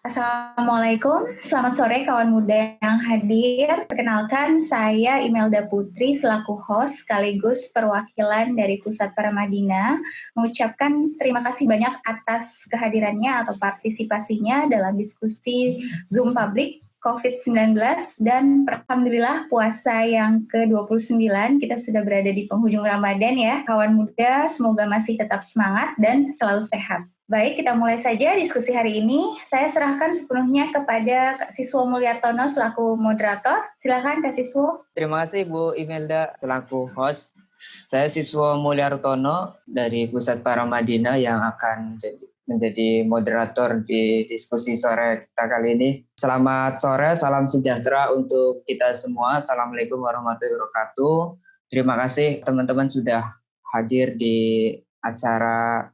Assalamualaikum, selamat sore kawan muda yang hadir. Perkenalkan, saya Imelda Putri selaku host sekaligus perwakilan dari Pusat Paramadina mengucapkan terima kasih banyak atas kehadirannya atau partisipasinya dalam diskusi Zoom Public COVID-19 dan alhamdulillah puasa yang ke-29 kita sudah berada di penghujung Ramadan ya. Kawan muda semoga masih tetap semangat dan selalu sehat. Baik, kita mulai saja diskusi hari ini. Saya serahkan sepenuhnya kepada Kak Siswo Mulyartono selaku moderator. Silakan Kak Siswo. Terima kasih Bu Imelda selaku host. Saya Siswo Mulyartono dari Pusat Paramadina yang akan menjadi moderator di diskusi sore kita kali ini. Selamat sore, salam sejahtera untuk kita semua. Assalamualaikum warahmatullahi wabarakatuh. Terima kasih teman-teman sudah hadir di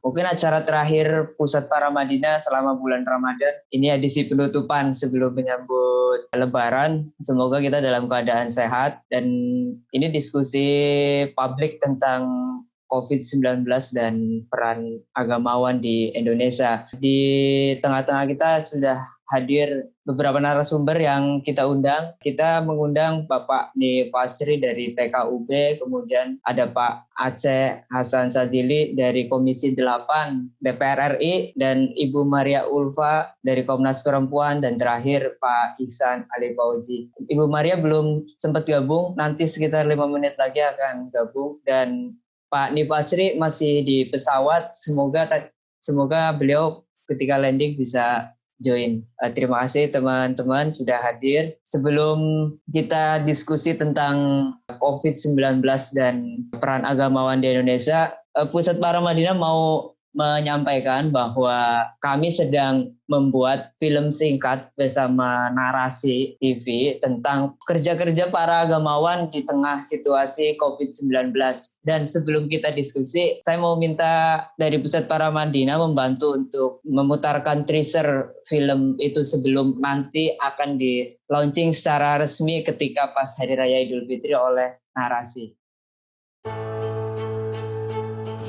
mungkin acara terakhir Pusat Paramadina selama bulan Ramadan. Ini edisi penutupan sebelum menyambut Lebaran. Semoga kita dalam keadaan sehat dan ini diskusi publik tentang COVID-19 dan peran agamawan di Indonesia. Di tengah-tengah kita sudah hadir beberapa narasumber yang kita undang. Kita mengundang Bapak Nif Fasri dari PKUB, kemudian ada Pak Aceh Hasan Sadili dari Komisi 8 DPR RI, dan Ibu Maria Ulfa dari Komnas Perempuan, dan terakhir Pak Ihsan Ali Fauzi. Ibu Maria belum sempat gabung, nanti sekitar 5 menit lagi akan gabung, dan Pak Nif Fasri masih di pesawat, semoga beliau ketika landing bisa join. Terima kasih teman-teman sudah hadir. Sebelum kita diskusi tentang COVID-19 dan peran agamawan di Indonesia, Pusat Paramadina mau menyampaikan bahwa kami sedang membuat film singkat bersama Narasi TV tentang kerja-kerja para agamawan di tengah situasi COVID-19. Dan sebelum kita diskusi, saya mau minta dari Pusat Paramadina membantu untuk memutarkan teaser film itu sebelum nanti akan di launching secara resmi ketika pas Hari Raya Idul Fitri oleh Narasi.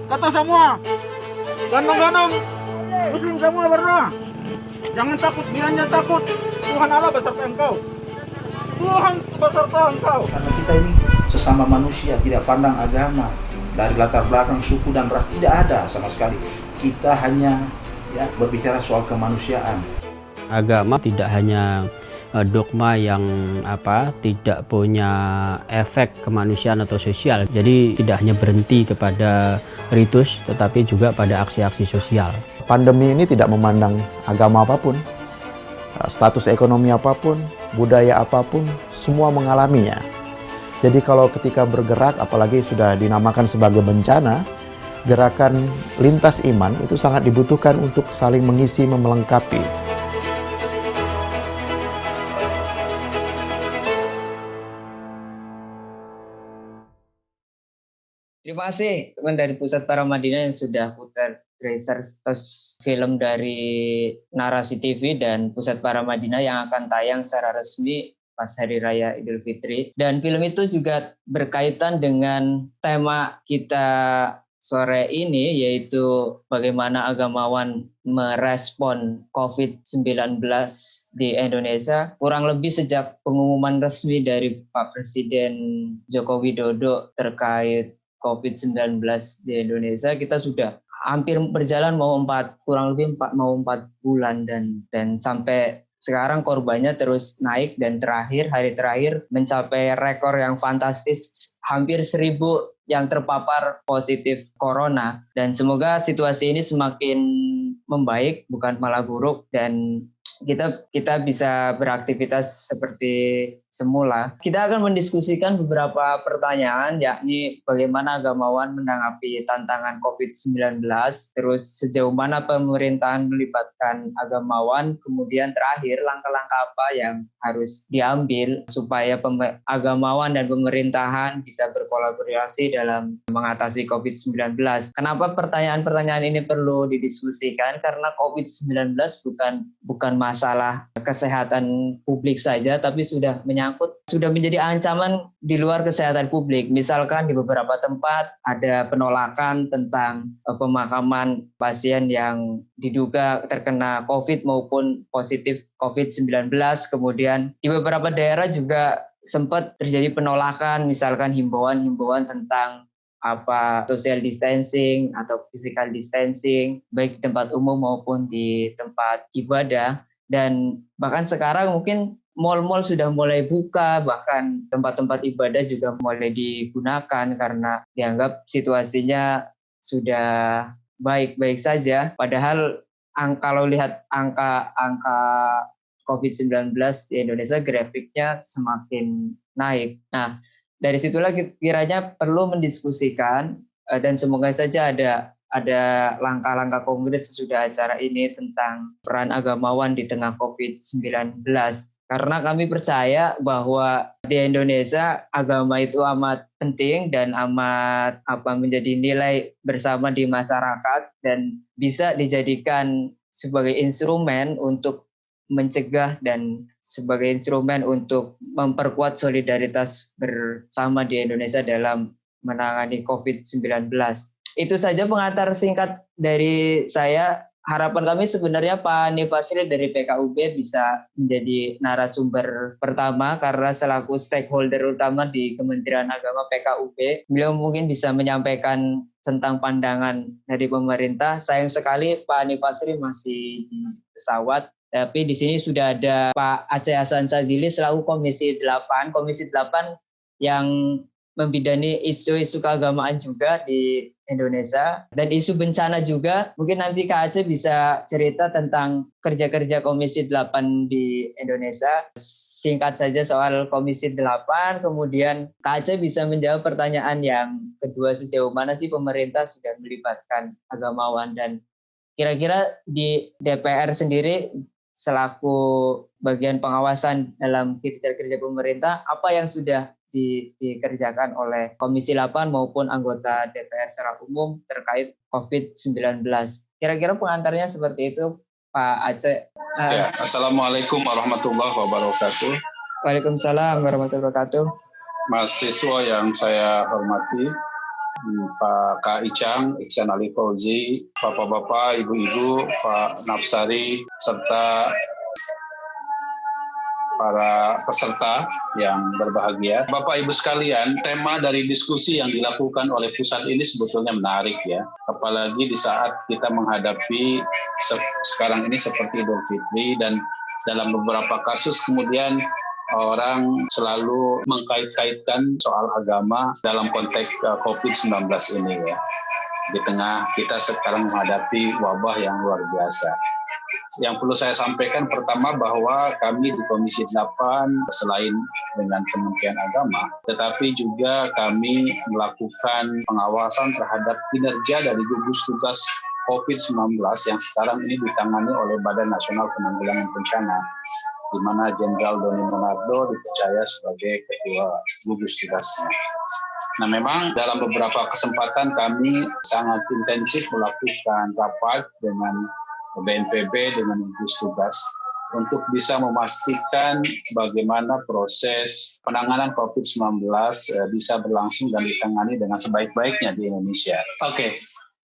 Kata semua, gandong-gandong, muslim semua berdoa. Jangan takut, kiranya takut. Tuhan Allah beserta engkau. Tuhan beserta engkau. Karena kita ini sesama manusia, tidak pandang agama, dari latar belakang suku dan ras, tidak ada sama sekali. Kita hanya berbicara soal kemanusiaan. Agama tidak hanya dogma yang tidak punya efek kemanusiaan atau sosial. Jadi tidak hanya berhenti kepada ritus, tetapi juga pada aksi-aksi sosial. Pandemi ini tidak memandang agama apapun, status ekonomi apapun, budaya apapun, semua mengalaminya. Jadi kalau ketika bergerak, apalagi sudah dinamakan sebagai bencana, gerakan lintas iman itu sangat dibutuhkan untuk saling mengisi, melengkapi. Terima kasih teman dari Pusat Paramadina yang sudah putar trailer film dari Narasi TV dan Pusat Paramadina yang akan tayang secara resmi pas Hari Raya Idul Fitri. Dan film itu juga berkaitan dengan tema kita sore ini, yaitu bagaimana agamawan merespon COVID-19 di Indonesia. Kurang lebih sejak pengumuman resmi dari Pak Presiden Joko Widodo terkait COVID-19 di Indonesia, kita sudah hampir berjalan kurang lebih 4 bulan dan sampai sekarang korbannya terus naik dan hari terakhir mencapai rekor yang fantastis, hampir 1.000 yang terpapar positif corona, dan semoga situasi ini semakin membaik bukan malah buruk dan kita bisa beraktivitas seperti semula. Kita akan mendiskusikan beberapa pertanyaan, yakni bagaimana agamawan menanggapi tantangan COVID-19, terus sejauh mana pemerintahan melibatkan agamawan, kemudian terakhir langkah-langkah apa yang harus diambil supaya agamawan dan pemerintahan bisa berkolaborasi dalam mengatasi COVID-19. Kenapa pertanyaan-pertanyaan ini perlu didiskusikan? Karena COVID-19 bukan masalah kesehatan publik saja, tapi sudah menyangkut menyangkut sudah menjadi ancaman di luar kesehatan publik. Misalkan di beberapa tempat ada penolakan tentang pemakaman pasien yang diduga terkena COVID maupun positif COVID-19. Kemudian di beberapa daerah juga sempat terjadi penolakan, misalkan himbauan-himbauan tentang social distancing atau physical distancing, baik di tempat umum maupun di tempat ibadah. Dan bahkan sekarang mungkin mal-mal sudah mulai buka, bahkan tempat-tempat ibadah juga mulai digunakan karena dianggap situasinya sudah baik-baik saja. Padahal kalau lihat angka COVID-19 di Indonesia grafiknya semakin naik. Nah, dari situlah kiranya perlu mendiskusikan dan semoga saja ada langkah-langkah konkret sesudah acara ini tentang peran agamawan di tengah COVID-19. Karena kami percaya bahwa di Indonesia agama itu amat penting dan amat menjadi nilai bersama di masyarakat dan bisa dijadikan sebagai instrumen untuk mencegah dan sebagai instrumen untuk memperkuat solidaritas bersama di Indonesia dalam menangani COVID-19. Itu saja pengantar singkat dari saya. Harapan kami sebenarnya Pak Nifasri dari PKUB bisa menjadi narasumber pertama karena selaku stakeholder utama di Kementerian Agama PKUB, beliau mungkin bisa menyampaikan tentang pandangan dari pemerintah. Sayang sekali Pak Nifasri masih di pesawat. Tapi di sini sudah ada Pak Aceh Hasan Sazili selaku Komisi 8 yang membidani isu-isu keagamaan juga di Indonesia dan isu bencana juga. Mungkin nanti Kak Aceh bisa cerita tentang kerja-kerja Komisi 8 di Indonesia. Singkat saja soal Komisi 8, kemudian Kak Aceh bisa menjawab pertanyaan yang kedua, sejauh mana sih pemerintah sudah melibatkan agamawan, dan kira-kira di DPR sendiri selaku bagian pengawasan dalam kerja-kerja pemerintah, apa yang sudah dikerjakan oleh Komisi 8 maupun anggota DPR secara umum terkait COVID-19. Kira-kira pengantarnya seperti itu, Pak Aceh. Ya, Assalamualaikum warahmatullahi wabarakatuh. Waalaikumsalam warahmatullahi wabarakatuh. Mahasiswa yang saya hormati, Pak Kak Icang Ali Fauzi, Bapak-bapak, Ibu-ibu, Pak Nafsari, serta para peserta yang berbahagia. Bapak Ibu sekalian, tema dari diskusi yang dilakukan oleh pusat ini sebetulnya menarik ya. Apalagi di saat kita menghadapi sekarang ini seperti Idul Fitri, dan dalam beberapa kasus kemudian orang selalu mengkait-kaitkan soal agama dalam konteks COVID-19 ini ya. Di tengah kita sekarang menghadapi wabah yang luar biasa. Yang perlu saya sampaikan pertama bahwa kami di Komisi 8 selain dengan Kementerian Agama, tetapi juga kami melakukan pengawasan terhadap kinerja dari gugus tugas COVID-19 yang sekarang ini ditangani oleh Badan Nasional Penanggulangan Bencana, di mana Jenderal Doni Monardo dipercaya sebagai ketua gugus tugasnya. Nah, memang dalam beberapa kesempatan kami sangat intensif melakukan rapat dengan BNPB, dengan gugus tugas untuk bisa memastikan bagaimana proses penanganan COVID-19 bisa berlangsung dan ditangani dengan sebaik-baiknya di Indonesia. Oke.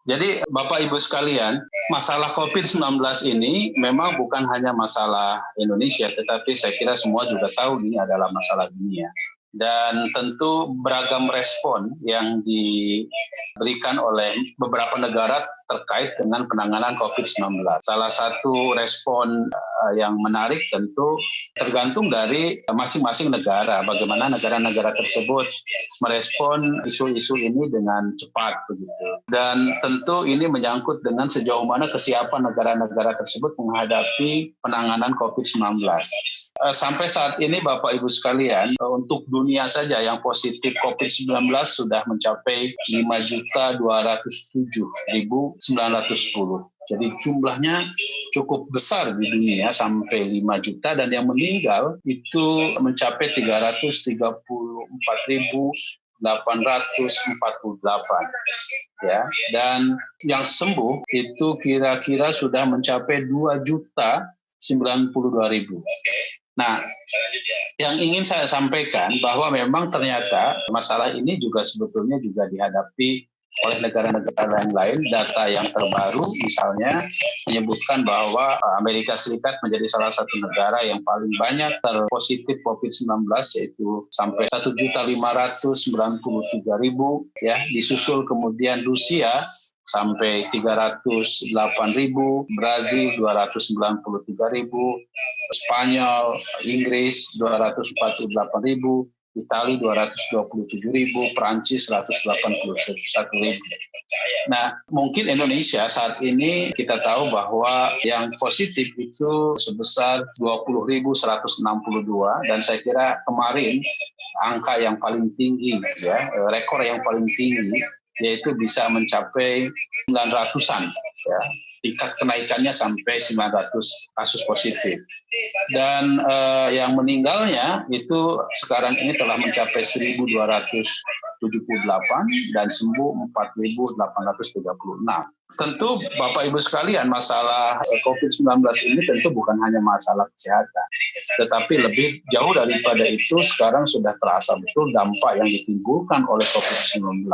Jadi Bapak Ibu sekalian, masalah COVID-19 ini memang bukan hanya masalah Indonesia, tetapi saya kira semua juga tahu ini adalah masalah dunia. Dan tentu beragam respon yang diberikan oleh beberapa negara terkait dengan penanganan COVID-19. Salah satu respon yang menarik tentu tergantung dari masing-masing negara, bagaimana negara-negara tersebut merespon isu-isu ini dengan cepat begitu. Dan tentu ini menyangkut dengan sejauh mana kesiapan negara-negara tersebut menghadapi penanganan COVID-19. Sampai saat ini Bapak Ibu sekalian, untuk dunia saja yang positif COVID-19 sudah mencapai 5.207.910. Jadi jumlahnya cukup besar di dunia, sampai 5 juta, dan yang meninggal itu mencapai 334.848 ya, dan yang sembuh itu kira-kira sudah mencapai 2.092.000. Nah, yang ingin saya sampaikan bahwa memang ternyata masalah ini juga sebetulnya juga dihadapi oleh negara-negara yang lain. Data yang terbaru misalnya menyebutkan bahwa Amerika Serikat menjadi salah satu negara yang paling banyak terpositif COVID-19, yaitu sampai 1.593.000 ya. Disusul kemudian Rusia sampai 308.000, Brazil 293.000, Spanyol, Inggris 248.000, Italia 227.000, Prancis 181.000. Nah, mungkin Indonesia saat ini kita tahu bahwa yang positif itu sebesar 20.162, dan saya kira kemarin angka yang paling tinggi, ya, rekor yang paling tinggi, yaitu bisa mencapai 900-an, ya. Tingkat kenaikannya sampai 900 kasus positif. Dan yang meninggalnya itu sekarang ini telah mencapai 1.278 dan sembuh 4.836. Tentu Bapak Ibu sekalian, masalah COVID-19 ini tentu bukan hanya masalah kesehatan, tetapi lebih jauh daripada itu sekarang sudah terasa betul dampak yang ditimbulkan oleh COVID-19,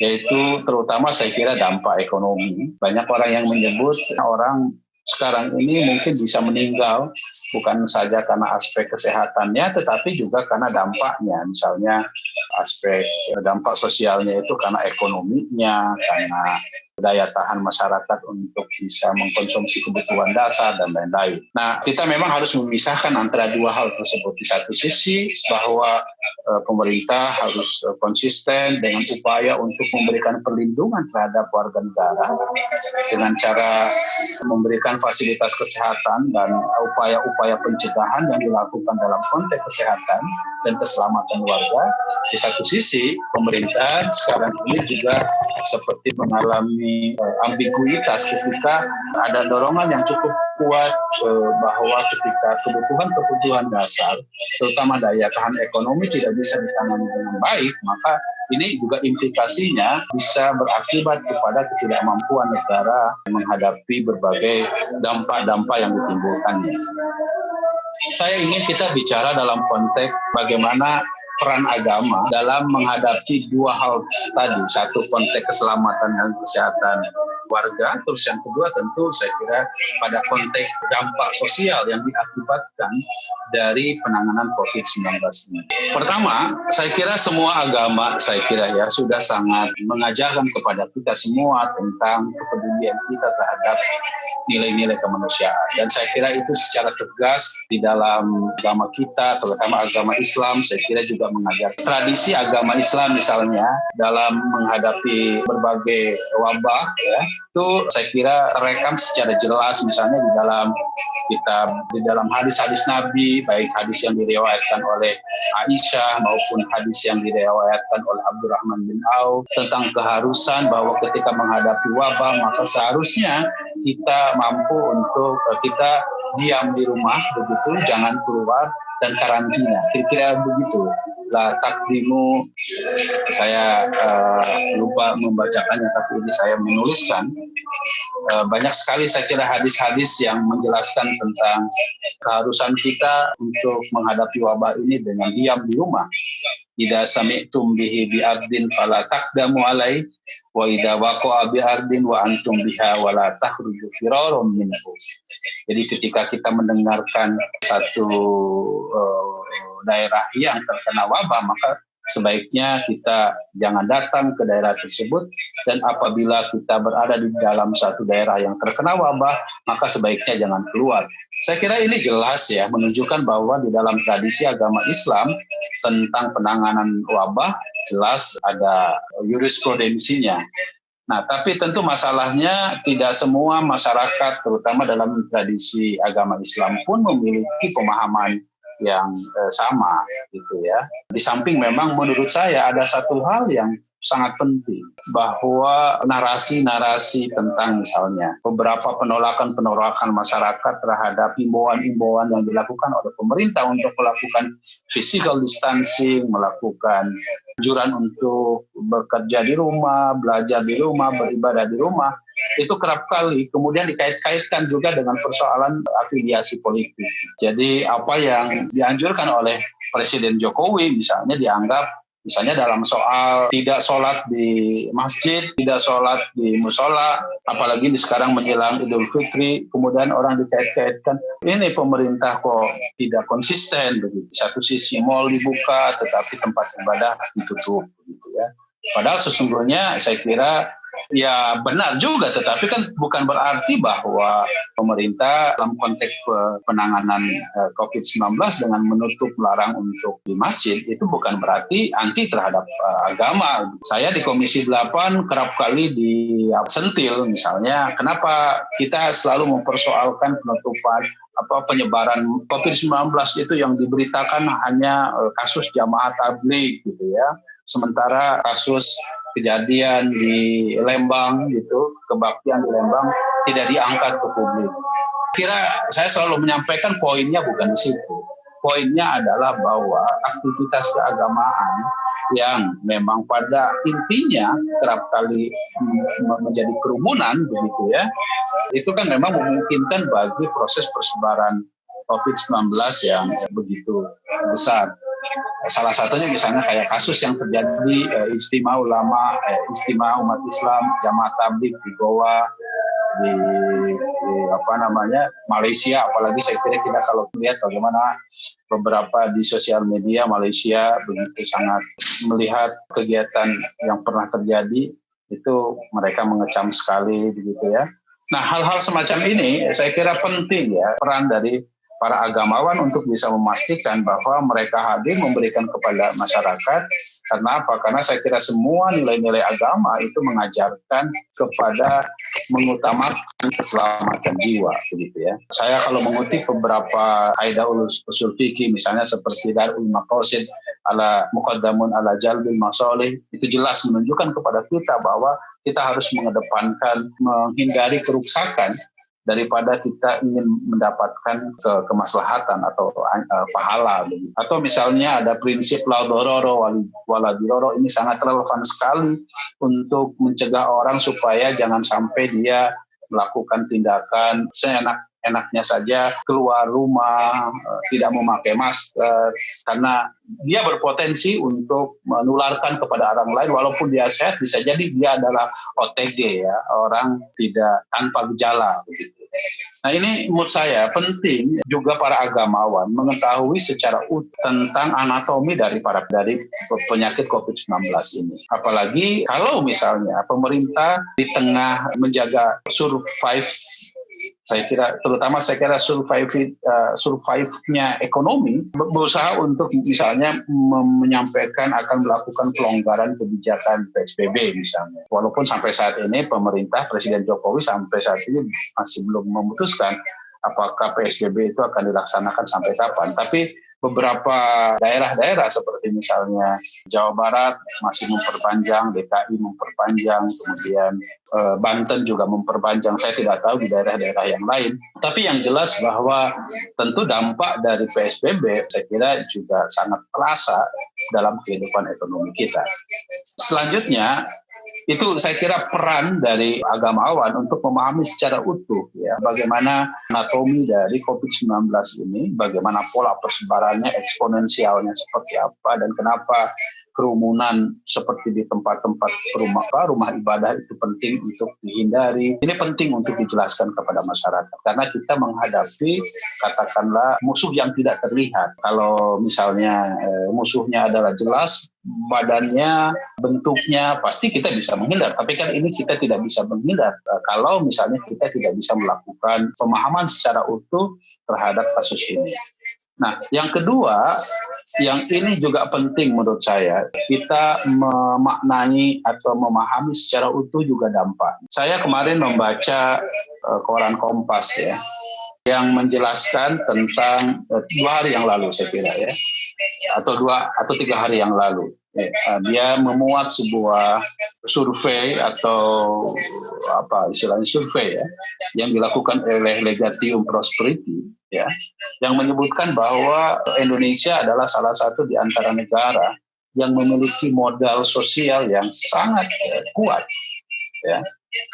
yaitu terutama saya kira dampak ekonomi. Banyak orang yang menyebut orang sekarang ini mungkin bisa meninggal bukan saja karena aspek kesehatannya, tetapi juga karena dampaknya. Misalnya aspek dampak sosialnya itu karena ekonominya, karena daya tahan masyarakat untuk bisa mengkonsumsi kebutuhan dasar dan lain-lain. Nah, kita memang harus memisahkan antara dua hal tersebut. Di satu sisi bahwa pemerintah harus konsisten dengan upaya untuk memberikan perlindungan terhadap warga negara dengan cara memberikan fasilitas kesehatan dan upaya-upaya pencegahan yang dilakukan dalam konteks kesehatan dan keselamatan warga. Di satu sisi, pemerintah sekarang ini juga seperti mengalami ambiguitas ketika ada dorongan yang cukup kuat bahwa ketika kebutuhan dasar, terutama daya tahan ekonomi tidak bisa ditangani dengan baik, maka ini juga implikasinya bisa berakibat kepada ketidakmampuan negara menghadapi berbagai dampak-dampak yang ditimbulkannya. Saya ingin kita bicara dalam konteks bagaimana peran agama dalam menghadapi dua hal tadi. Satu, konteks keselamatan dan kesehatan warga. Terus yang kedua tentu saya kira pada konteks dampak sosial yang diakibatkan dari penanganan COVID-19 ini. Pertama, saya kira semua agama sudah sangat mengajarkan kepada kita semua tentang kepedulian kita terhadap nilai-nilai kemanusiaan. Dan saya kira itu secara tegas di dalam agama kita, terutama agama Islam, saya kira juga mengajar. Tradisi agama Islam misalnya dalam menghadapi berbagai wabah, ya, itu saya kira terekam secara jelas misalnya di dalam kitab, di dalam hadis-hadis Nabi, baik hadis yang diriwayatkan oleh Aisyah maupun hadis yang diriwayatkan oleh Abdurrahman bin Auf tentang keharusan bahwa ketika menghadapi wabah maka seharusnya kita mampu untuk kita diam di rumah, begitu, jangan keluar dan karantina. Kira-kira begitu. La takdimu, saya lupa membacakannya, tapi ini saya menuliskan. Banyak sekali saya kira hadis-hadis yang menjelaskan tentang keharusan kita untuk menghadapi wabah ini dengan diam di rumah. Idza sami'tum bihi bi'ardin fala taqdamu alai wa idza waqa'a bi'ardin wa antum biha wa la takhruju firarum minhu. Jadi ketika kita mendengarkan satu daerah yang terkena wabah, maka sebaiknya kita jangan datang ke daerah tersebut, dan apabila kita berada di dalam satu daerah yang terkena wabah, maka sebaiknya jangan keluar. Saya kira ini jelas ya, menunjukkan bahwa di dalam tradisi agama Islam tentang penanganan wabah jelas ada jurisprudensinya. Nah, tapi tentu masalahnya tidak semua masyarakat, terutama dalam tradisi agama Islam pun memiliki pemahaman yang sama, gitu ya. Di samping memang menurut saya ada satu hal yang sangat penting bahwa narasi-narasi tentang misalnya beberapa penolakan masyarakat terhadap himbauan-himbauan yang dilakukan oleh pemerintah untuk melakukan physical distancing, melakukan anjuran untuk bekerja di rumah, belajar di rumah, beribadah di rumah, itu kerap kali kemudian dikait-kaitkan juga dengan persoalan afiliasi politik. Jadi apa yang dianjurkan oleh Presiden Jokowi misalnya dianggap misalnya dalam soal tidak sholat di masjid, tidak sholat di musola, apalagi sekarang menjelang Idul Fitri, kemudian orang dikait-kaitkan, ini pemerintah kok tidak konsisten begitu. Di satu sisi mal dibuka, tetapi tempat ibadah ditutup, gitu ya. Padahal sesungguhnya saya kira ya benar juga, tetapi kan bukan berarti bahwa pemerintah dalam konteks penanganan COVID-19 dengan menutup melarang untuk di masjid itu bukan berarti anti terhadap agama. Saya di Komisi 8 kerap kali disentil misalnya, kenapa kita selalu mempersoalkan penutupan penyebaran COVID-19 itu yang diberitakan hanya kasus jamaah tabligh gitu ya. Sementara kasus kejadian di Lembang gitu, kebaktian di Lembang tidak diangkat ke publik. Kira saya selalu menyampaikan poinnya bukan di situ. Poinnya adalah bahwa aktivitas keagamaan yang memang pada intinya kerap kali menjadi kerumunan begitu ya, itu kan memang memungkinkan bagi proses persebaran COVID-19 yang begitu besar. Salah satunya misalnya kayak kasus yang terjadi istimewa umat Islam jamaah tabligh di Goa, di Malaysia, apalagi saya kira kita kalau melihat bagaimana beberapa di sosial media Malaysia begitu sangat melihat kegiatan yang pernah terjadi, itu mereka mengecam sekali begitu ya. Nah, hal-hal semacam ini saya kira penting ya, peran dari para agamawan untuk bisa memastikan bahwa mereka hadir memberikan kepada masyarakat. Karena apa? Karena saya kira semua nilai-nilai agama itu mengajarkan kepada mengutamakan keselamatan jiwa, begitu ya. Saya kalau mengutip beberapa kaidah usul fikih, misalnya seperti Darul Maqasid ala Muqaddamun ala Jalbil Masalih, itu jelas menunjukkan kepada kita bahwa kita harus mengedepankan menghindari keruksakan daripada kita ingin mendapatkan kemaslahatan atau pahala. Atau misalnya ada prinsip la dororo wala diroro, ini sangat relevan sekali untuk mencegah orang supaya jangan sampai dia melakukan tindakan seenak-enaknya saja keluar rumah, tidak memakai masker, karena dia berpotensi untuk menularkan kepada orang lain. Walaupun dia sehat, bisa jadi dia adalah OTG ya, orang tidak tanpa gejala begitu. Nah, ini menurut saya penting juga para agamawan mengetahui secara utuh tentang anatomi dari penyakit COVID-19 ini. Apalagi kalau misalnya pemerintah di tengah menjaga survive-nya ekonomi, berusaha untuk misalnya menyampaikan akan melakukan pelonggaran kebijakan PSBB misalnya. Walaupun sampai saat ini pemerintah, Presiden Jokowi sampai saat ini masih belum memutuskan apakah PSBB itu akan dilaksanakan sampai kapan. Tapi beberapa daerah-daerah seperti misalnya Jawa Barat masih memperpanjang, DKI memperpanjang, kemudian Banten juga memperpanjang. Saya tidak tahu di daerah-daerah yang lain. Tapi yang jelas bahwa tentu dampak dari PSBB saya kira juga sangat terasa dalam kehidupan ekonomi kita. Selanjutnya, itu saya kira peran dari agamawan untuk memahami secara utuh ya bagaimana anatomi dari COVID-19 ini, bagaimana pola persebarannya, eksponensialnya seperti apa, dan kenapa kerumunan seperti di tempat-tempat rumah ibadah itu penting untuk dihindari. Ini penting untuk dijelaskan kepada masyarakat karena kita menghadapi katakanlah musuh yang tidak terlihat. Kalau misalnya musuhnya adalah jelas, badannya, bentuknya, pasti kita bisa menghindar. Tapi kan ini kita tidak bisa menghindar kalau misalnya kita tidak bisa melakukan pemahaman secara utuh terhadap kasus ini. Nah, yang kedua, yang ini juga penting menurut saya, kita memaknai atau memahami secara utuh juga dampak. Saya kemarin membaca koran Kompas ya, yang menjelaskan tentang 2 hari yang lalu saya kira ya, atau 3 hari yang lalu dia memuat sebuah survei atau apa istilahnya survei ya, yang dilakukan oleh Legatium Prosperity ya, yang menyebutkan bahwa Indonesia adalah salah satu di antara negara yang memiliki modal sosial yang sangat kuat ya,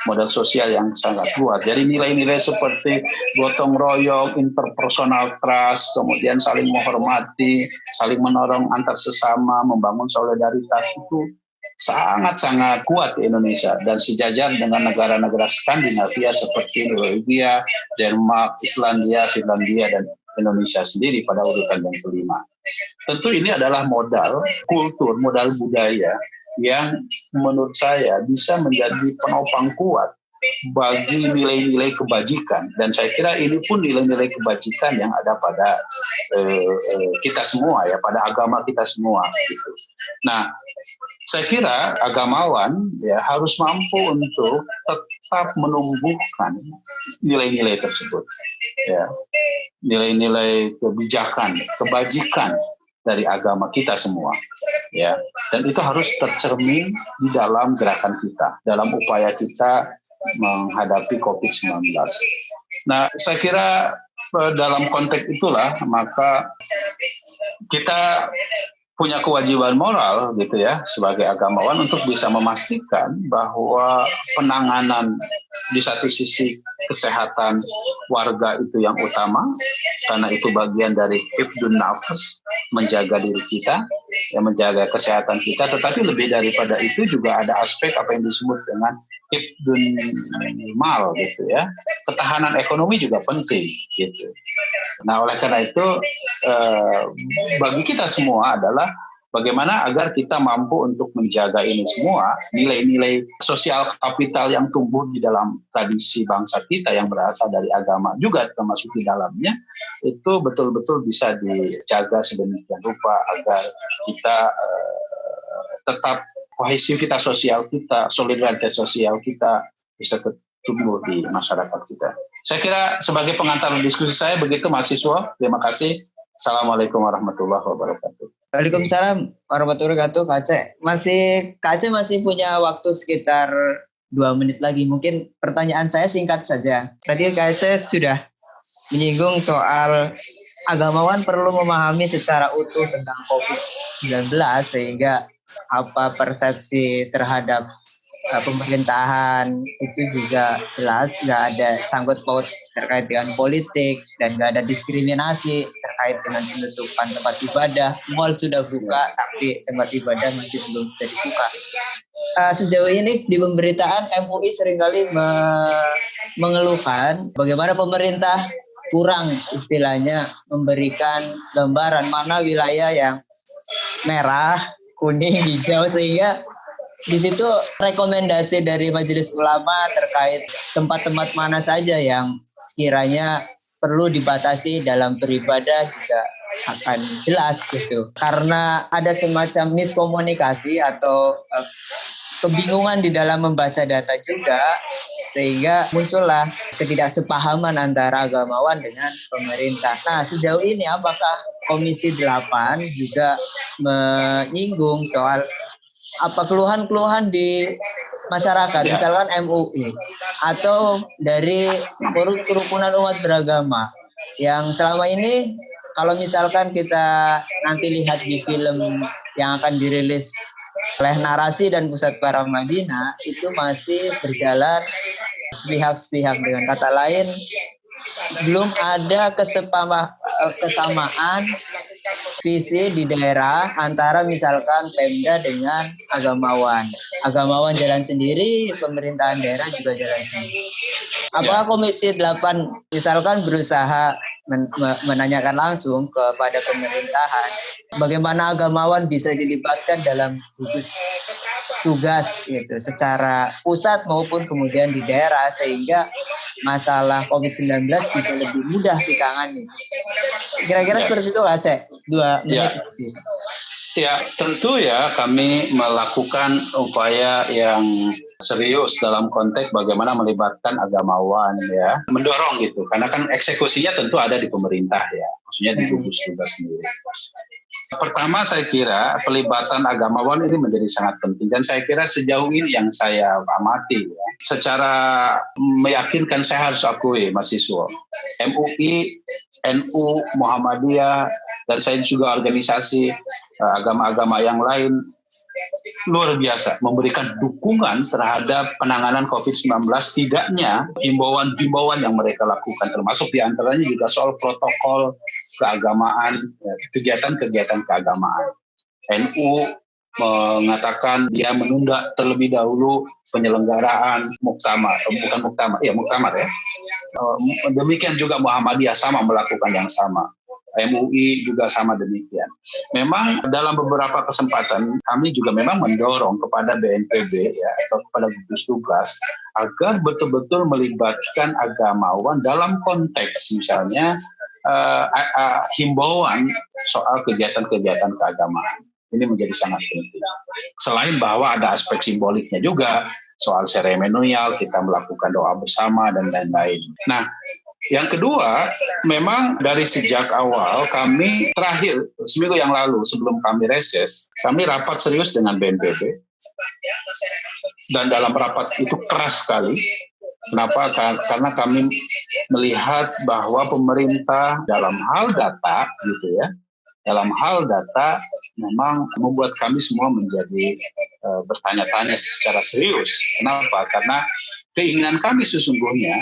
modal sosial yang sangat kuat. Jadi nilai-nilai seperti gotong royong, interpersonal trust, kemudian saling menghormati, saling menolong antar sesama, membangun solidaritas itu sangat-sangat kuat di Indonesia dan sejajar dengan negara-negara Skandinavia seperti Norwegia, Denmark, Islandia, Finlandia, dan Indonesia sendiri pada urutan yang kelima. Tentu ini adalah modal kultur, modal budaya yang menurut saya bisa menjadi penopang kuat bagi nilai-nilai kebajikan, dan saya kira ini pun nilai-nilai kebajikan yang ada pada kita semua ya, pada agama kita semua gitu. Nah, saya kira agamawan ya harus mampu untuk tetap menumbuhkan nilai-nilai tersebut ya, nilai-nilai kebijakan, kebajikan dari agama kita semua ya, dan itu harus tercermin di dalam gerakan kita, dalam upaya kita menghadapi COVID-19. Nah, saya kira dalam konteks itulah maka kita punya kewajiban moral gitu ya sebagai agamawan untuk bisa memastikan bahwa penanganan di satu sisi kesehatan warga itu yang utama, karena itu bagian dari hifdzun nafas, menjaga diri kita, ya, menjaga kesehatan kita, tetapi lebih daripada itu juga ada aspek apa yang disebut dengan hifdzun mal gitu ya, ketahanan ekonomi juga penting gitu. Nah, oleh karena itu bagi kita semua adalah bagaimana agar kita mampu untuk menjaga ini semua, nilai-nilai sosial kapital yang tumbuh di dalam tradisi bangsa kita yang berasal dari agama juga termasuk di dalamnya, itu betul-betul bisa dijaga sedemikian rupa agar kita tetap kohesivitas sosial kita, solidaritas sosial kita bisa tumbuh di masyarakat kita. Saya kira sebagai pengantar diskusi saya begitu, mahasiswa. Terima kasih. Assalamualaikum warahmatullahi wabarakatuh. Waalaikumsalam warahmatullahi wabarakatuh, Kak Aceh. Kak Aceh masih punya waktu sekitar 2 menit lagi. Mungkin pertanyaan saya singkat saja. Tadi Kak Aceh sudah menyinggung soal agamawan perlu memahami secara utuh tentang COVID-19 sehingga apa persepsi terhadap pemerintahan itu juga jelas, nggak ada sangkut paut terkait dengan politik dan nggak ada diskriminasi terkait dengan penutupan tempat ibadah. Mall sudah buka tapi tempat ibadah masih belum bisa dibuka. Sejauh ini di pemberitaan MUI seringkali mengeluhkan bagaimana pemerintah kurang istilahnya memberikan gambaran mana wilayah yang merah, kuning, hijau, sehingga di situ rekomendasi dari Majelis Ulama terkait tempat-tempat mana saja yang kiranya perlu dibatasi dalam beribadah juga akan jelas gitu. Karena ada semacam miskomunikasi atau kebingungan di dalam membaca data juga, sehingga muncullah ketidaksepahaman antara agamawan dengan pemerintah. Nah, sejauh ini apakah Komisi 8 juga menyinggung soal apa keluhan-keluhan di masyarakat, misalkan MUI atau dari kerukunan umat beragama yang selama ini kalau misalkan kita nanti lihat di film yang akan dirilis oleh Narasi dan Pusat Paramadina itu masih berjalan sepihak-sepihak, dengan kata lain belum ada kesamaan visi di daerah antara misalkan Pemda dengan agamawan. Agamawan jalan sendiri, pemerintahan daerah juga jalan sendiri. Apakah Komisi 8 misalkan berusaha menanyakan langsung kepada pemerintahan bagaimana agamawan bisa dilibatkan dalam gugus tugas gitu secara pusat maupun kemudian di daerah sehingga masalah COVID-19 bisa lebih mudah ditangani. Kira-kira seperti itu Aceh. 2 menit. Ya, tentu ya kami melakukan upaya yang serius dalam konteks bagaimana melibatkan agamawan ya, mendorong gitu, karena kan eksekusinya tentu ada di pemerintah ya, maksudnya di gugus tugas sendiri. Pertama, saya kira pelibatan agamawan ini menjadi sangat penting, dan saya kira sejauh ini yang saya amati, ya, secara meyakinkan saya harus akui, mahasiswa MUI, NU, Muhammadiyah, dan saya juga organisasi agama-agama yang lain luar biasa memberikan dukungan terhadap penanganan COVID-19, tidaknya himbauan-himbauan yang mereka lakukan, termasuk diantaranya juga soal protokol keagamaan, kegiatan-kegiatan keagamaan. NU mengatakan dia menunda terlebih dahulu penyelenggaraan muktamar, muktamar ya. Demikian juga Muhammadiyah sama melakukan yang sama. MUI juga sama demikian. Memang dalam beberapa kesempatan kami juga memang mendorong kepada BNPB ya, atau kepada gugus tugas agar betul-betul melibatkan agamawan dalam konteks misalnya himbauan soal kegiatan-kegiatan keagamaan. Ini menjadi sangat penting. Selain bahwa ada aspek simboliknya juga soal seremonial, kita melakukan doa bersama dan lain-lain. Nah, yang kedua, memang dari sejak awal kami terakhir seminggu yang lalu sebelum kami reses, kami rapat serius dengan BNPB, dan dalam rapat itu keras sekali. Kenapa? Karena kami melihat bahwa pemerintah dalam hal data, gitu ya, dalam hal data memang membuat kami semua menjadi bertanya-tanya secara serius. Kenapa? Karena keinginan kami sesungguhnya,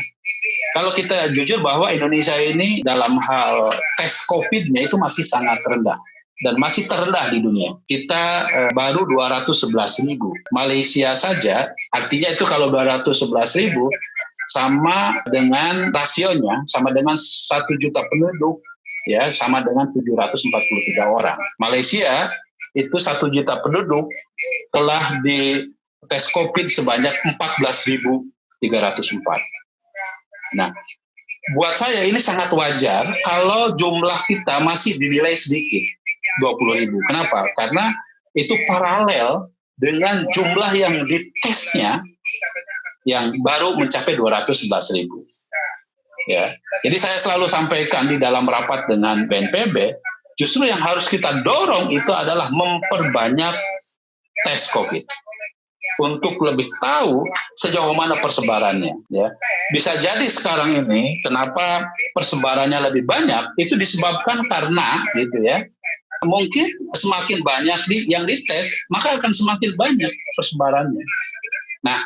kalau kita jujur bahwa Indonesia ini dalam hal tes COVID-nya itu masih sangat rendah dan masih terendah di dunia. Kita baru 211.000. Malaysia saja, artinya itu kalau 211.000 sama dengan rasionya, sama dengan 1 juta penduduk, ya, sama dengan 743 orang. Malaysia itu 1 juta penduduk telah di tes COVID sebanyak 14.304. Nah, buat saya ini sangat wajar kalau jumlah kita masih dinilai sedikit, 20.000. Kenapa? Karena itu paralel dengan jumlah yang ditesnya yang baru mencapai 211.000. Ya, jadi saya selalu sampaikan di dalam rapat dengan BNPB, justru yang harus kita dorong itu adalah memperbanyak tes COVID untuk lebih tahu sejauh mana persebarannya. Ya, bisa jadi sekarang ini kenapa persebarannya lebih banyak itu disebabkan karena, gitu ya, mungkin semakin banyak yang dites maka akan semakin banyak persebarannya. Nah,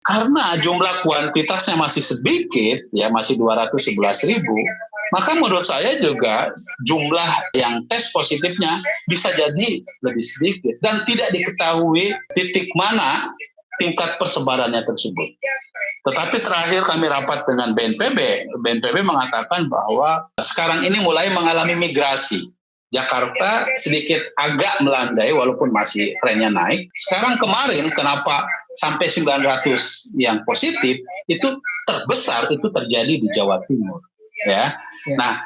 karena jumlah kuantitasnya masih sedikit, ya masih 211.000, maka menurut saya juga jumlah yang tes positifnya bisa jadi lebih sedikit dan tidak diketahui titik mana tingkat persebarannya tersebut. Tetapi terakhir kami rapat dengan BNPB mengatakan bahwa sekarang ini mulai mengalami migrasi. Jakarta sedikit agak melandai walaupun masih trennya naik. Sekarang kemarin kenapa sampai 900 yang positif itu terbesar itu terjadi di Jawa Timur, ya. Nah,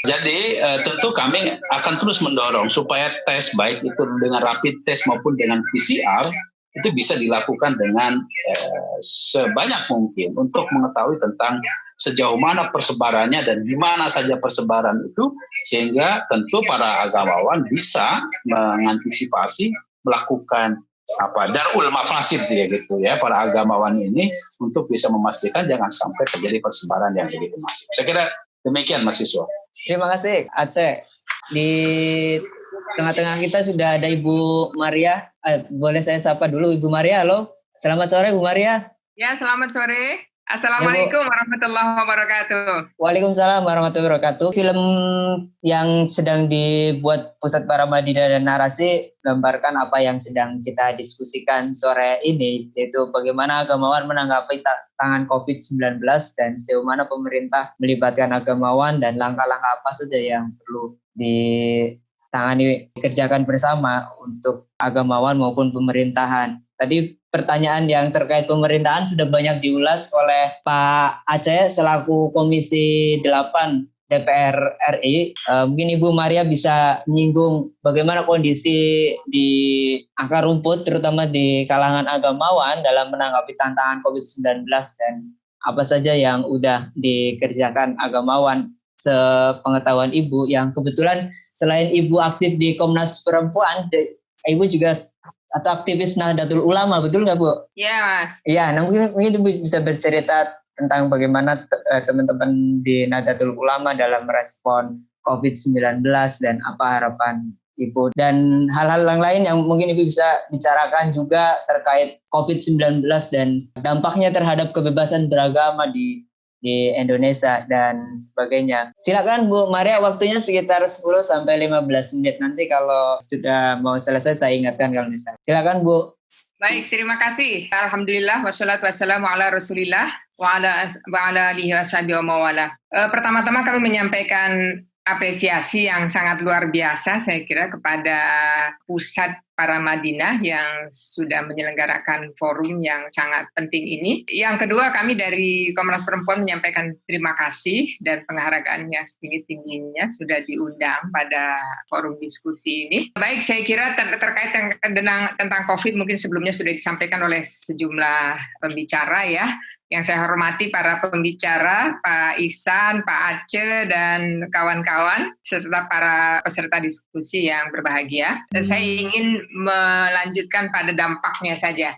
jadi tentu kami akan terus mendorong supaya tes baik itu dengan rapid test maupun dengan PCR itu bisa dilakukan dengan sebanyak mungkin untuk mengetahui tentang sejauh mana persebarannya dan di mana saja persebaran itu, sehingga tentu para agamawan bisa mengantisipasi melakukan darul mafasid ya gitu ya, para agamawan ini untuk bisa memastikan jangan sampai terjadi persebaran yang begitu masif. Saya kira demikian, mahasiswa. Terima kasih, Aceh. Di tengah-tengah kita sudah ada Ibu Maria. Boleh saya sapa dulu Ibu Maria? Halo, selamat sore Bu Maria. Ya, selamat sore. Assalamualaikum warahmatullahi wabarakatuh. Waalaikumsalam warahmatullahi wabarakatuh. Film yang sedang dibuat Pusat Paramadina dan Narasi gambarkan apa yang sedang kita diskusikan sore ini, yaitu bagaimana agamawan menanggapi tantangan COVID-19 dan sejauh mana pemerintah melibatkan agamawan dan langkah-langkah apa saja yang perlu dikerjakan bersama untuk agamawan maupun pemerintahan. Tadi pertanyaan yang terkait pemerintahan sudah banyak diulas oleh Pak Aceh selaku Komisi 8 DPR RI. Mungkin Ibu Maria bisa menyinggung bagaimana kondisi di akar rumput terutama di kalangan agamawan dalam menanggapi tantangan COVID-19 dan apa saja yang sudah dikerjakan agamawan sepengetahuan Ibu yang kebetulan selain Ibu aktif di Komnas Perempuan, Ibu juga atau aktivis Nahdlatul Ulama, betul nggak Bu? Iya, Mas. Iya, nah mungkin Ibu bisa bercerita tentang bagaimana teman-teman di Nahdlatul Ulama dalam merespon COVID-19 dan apa harapan Ibu, dan hal-hal yang lain yang mungkin Ibu bisa bicarakan juga terkait COVID-19 dan dampaknya terhadap kebebasan beragama di Indonesia dan sebagainya. Silakan Bu Maria, waktunya sekitar 10-15 menit. Nanti kalau sudah mau selesai saya ingatkan kalau misalnya. Silakan Bu. Baik, terima kasih. Alhamdulillah, wassalatu wassalamu ala rasulillah wa ala alihi washabihi wa mawala. Pertama-tama kami menyampaikan apresiasi yang sangat luar biasa saya kira kepada Pusat Paramadina yang sudah menyelenggarakan forum yang sangat penting ini. Yang kedua, kami dari Komnas Perempuan menyampaikan terima kasih dan penghargaannya setinggi-tingginya sudah diundang pada forum diskusi ini. Baik, saya kira terkait tentang COVID mungkin sebelumnya sudah disampaikan oleh sejumlah pembicara ya. Yang saya hormati para pembicara, Pak Ihsan, Pak Aceh, dan kawan-kawan, serta para peserta diskusi yang berbahagia. Saya ingin melanjutkan pada dampaknya saja.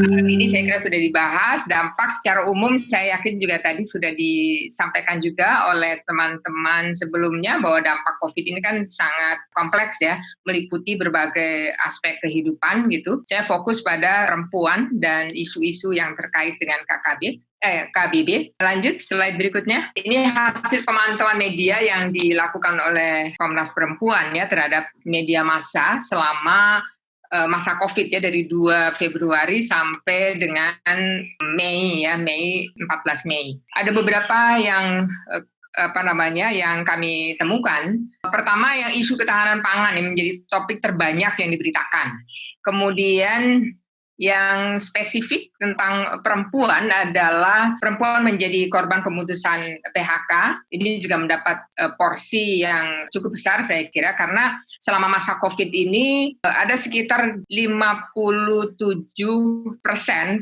Ini saya kira sudah dibahas, dampak secara umum saya yakin juga tadi sudah disampaikan juga oleh teman-teman sebelumnya bahwa dampak COVID ini kan sangat kompleks ya, meliputi berbagai aspek kehidupan gitu. Saya fokus pada perempuan dan isu-isu yang terkait dengan KBB. Lanjut, slide berikutnya. Ini hasil pemantauan media yang dilakukan oleh Komnas Perempuan ya terhadap media massa selama masa COVID ya dari 2 Februari sampai dengan Mei 14 Mei. Ada beberapa yang yang kami temukan. Pertama, yang isu ketahanan pangan yang menjadi topik terbanyak yang diberitakan. Kemudian yang spesifik tentang perempuan adalah perempuan menjadi korban pemutusan PHK. Ini juga mendapat porsi yang cukup besar saya kira karena selama masa COVID ini ada sekitar 57%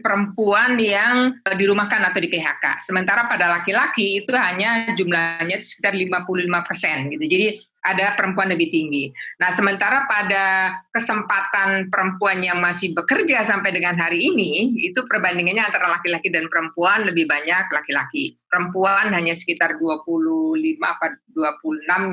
perempuan yang dirumahkan atau di PHK. Sementara pada laki-laki itu hanya jumlahnya sekitar 55% gitu. Jadi ada perempuan lebih tinggi. Nah, sementara pada kesempatan perempuan yang masih bekerja sampai dengan hari ini, itu perbandingannya antara laki-laki dan perempuan lebih banyak laki-laki. Perempuan hanya sekitar 25-26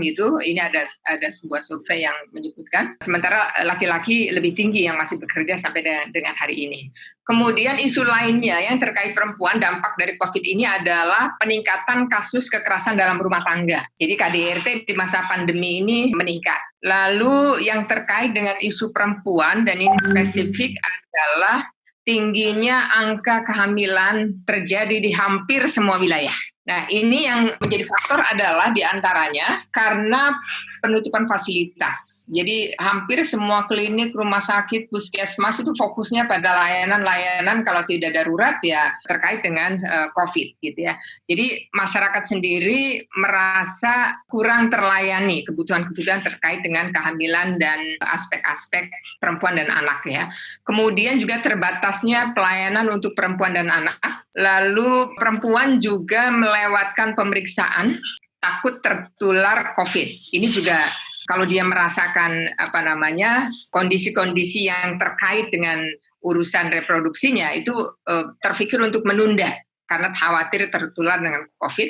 gitu. Ini ada sebuah survei yang menyebutkan. Sementara laki-laki lebih tinggi yang masih bekerja sampai dengan hari ini. Kemudian isu lainnya yang terkait perempuan, dampak dari COVID ini adalah peningkatan kasus kekerasan dalam rumah tangga. Jadi KDRT di masa pandemi ini meningkat. Lalu yang terkait dengan isu perempuan, dan ini spesifik adalah tingginya angka kehamilan terjadi di hampir semua wilayah. Nah, ini yang menjadi faktor adalah diantaranya karena penutupan fasilitas. Jadi hampir semua klinik, rumah sakit, puskesmas itu fokusnya pada layanan-layanan kalau tidak darurat ya terkait dengan COVID gitu ya. Jadi masyarakat sendiri merasa kurang terlayani kebutuhan-kebutuhan terkait dengan kehamilan dan aspek-aspek perempuan dan anak ya. Kemudian juga terbatasnya pelayanan untuk perempuan dan anak. Lalu perempuan juga melewatkan pemeriksaan takut tertular COVID. Ini juga kalau dia merasakan kondisi-kondisi yang terkait dengan urusan reproduksinya itu terpikir untuk menunda karena khawatir tertular dengan COVID.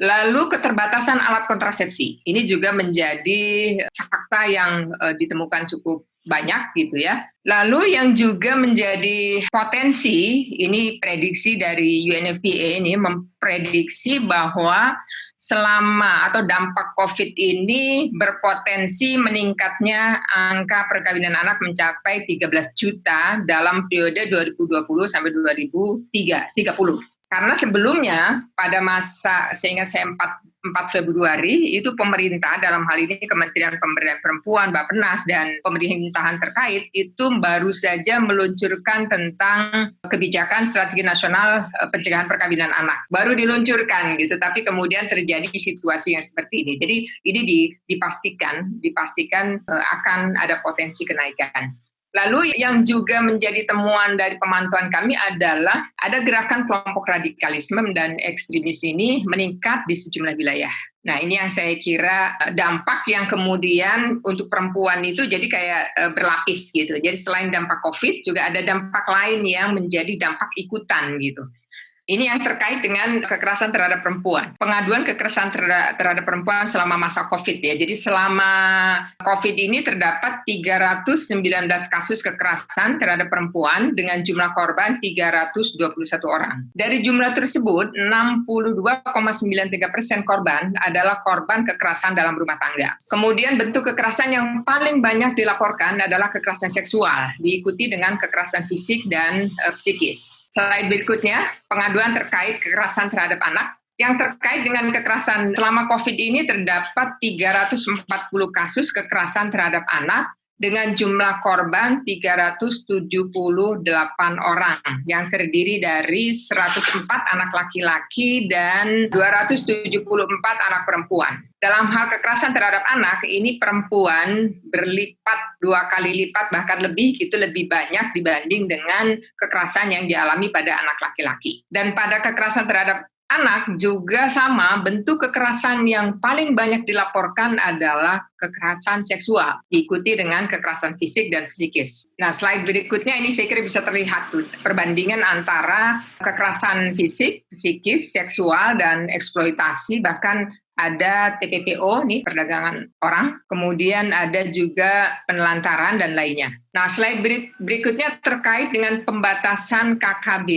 Lalu keterbatasan alat kontrasepsi. Ini juga menjadi fakta yang ditemukan cukup banyak gitu ya. Lalu yang juga menjadi potensi, ini prediksi dari UNFPA ini memprediksi bahwa selama atau dampak COVID ini berpotensi meningkatnya angka perkawinan anak mencapai 13 juta dalam periode 2020 sampai 2030. Karena sebelumnya pada masa seingat saya 4 Februari itu pemerintah dalam hal ini Kementerian Pemberdayaan Perempuan, Bappenas dan pemerintahan terkait itu baru saja meluncurkan tentang kebijakan strategi nasional pencegahan perkawinan anak. Baru diluncurkan gitu, tapi kemudian terjadi situasi yang seperti ini. Jadi ini dipastikan akan ada potensi kenaikan. Lalu yang juga menjadi temuan dari pemantauan kami adalah ada gerakan kelompok radikalisme dan ekstremis ini meningkat di sejumlah wilayah. Nah, ini yang saya kira dampak yang kemudian untuk perempuan itu jadi kayak berlapis gitu. Jadi selain dampak COVID juga ada dampak lain yang menjadi dampak ikutan gitu. Ini yang terkait dengan kekerasan terhadap perempuan. Pengaduan kekerasan terhadap perempuan selama masa COVID ya. Jadi selama COVID ini terdapat 319 kasus kekerasan terhadap perempuan dengan jumlah korban 321 orang. Dari jumlah tersebut, 62,93% korban adalah korban kekerasan dalam rumah tangga. Kemudian bentuk kekerasan yang paling banyak dilaporkan adalah kekerasan seksual, diikuti dengan kekerasan fisik dan psikis. Slide berikutnya, pengaduan terkait kekerasan terhadap anak. Yang terkait dengan kekerasan selama COVID ini terdapat 340 kasus kekerasan terhadap anak dengan jumlah korban 378 orang yang terdiri dari 104 anak laki-laki dan 274 anak perempuan. Dalam hal kekerasan terhadap anak, ini perempuan berlipat 2 kali lipat bahkan lebih lebih banyak dibanding dengan kekerasan yang dialami pada anak laki-laki. Dan pada kekerasan terhadap anak juga sama, bentuk kekerasan yang paling banyak dilaporkan adalah kekerasan seksual, diikuti dengan kekerasan fisik dan psikis. Nah, slide berikutnya ini saya kira bisa terlihat tuh, perbandingan antara kekerasan fisik, psikis, seksual, dan eksploitasi, bahkan ada TPPO, nih perdagangan orang, kemudian ada juga penelantaran dan lainnya. Nah, slide berikutnya terkait dengan pembatasan KKB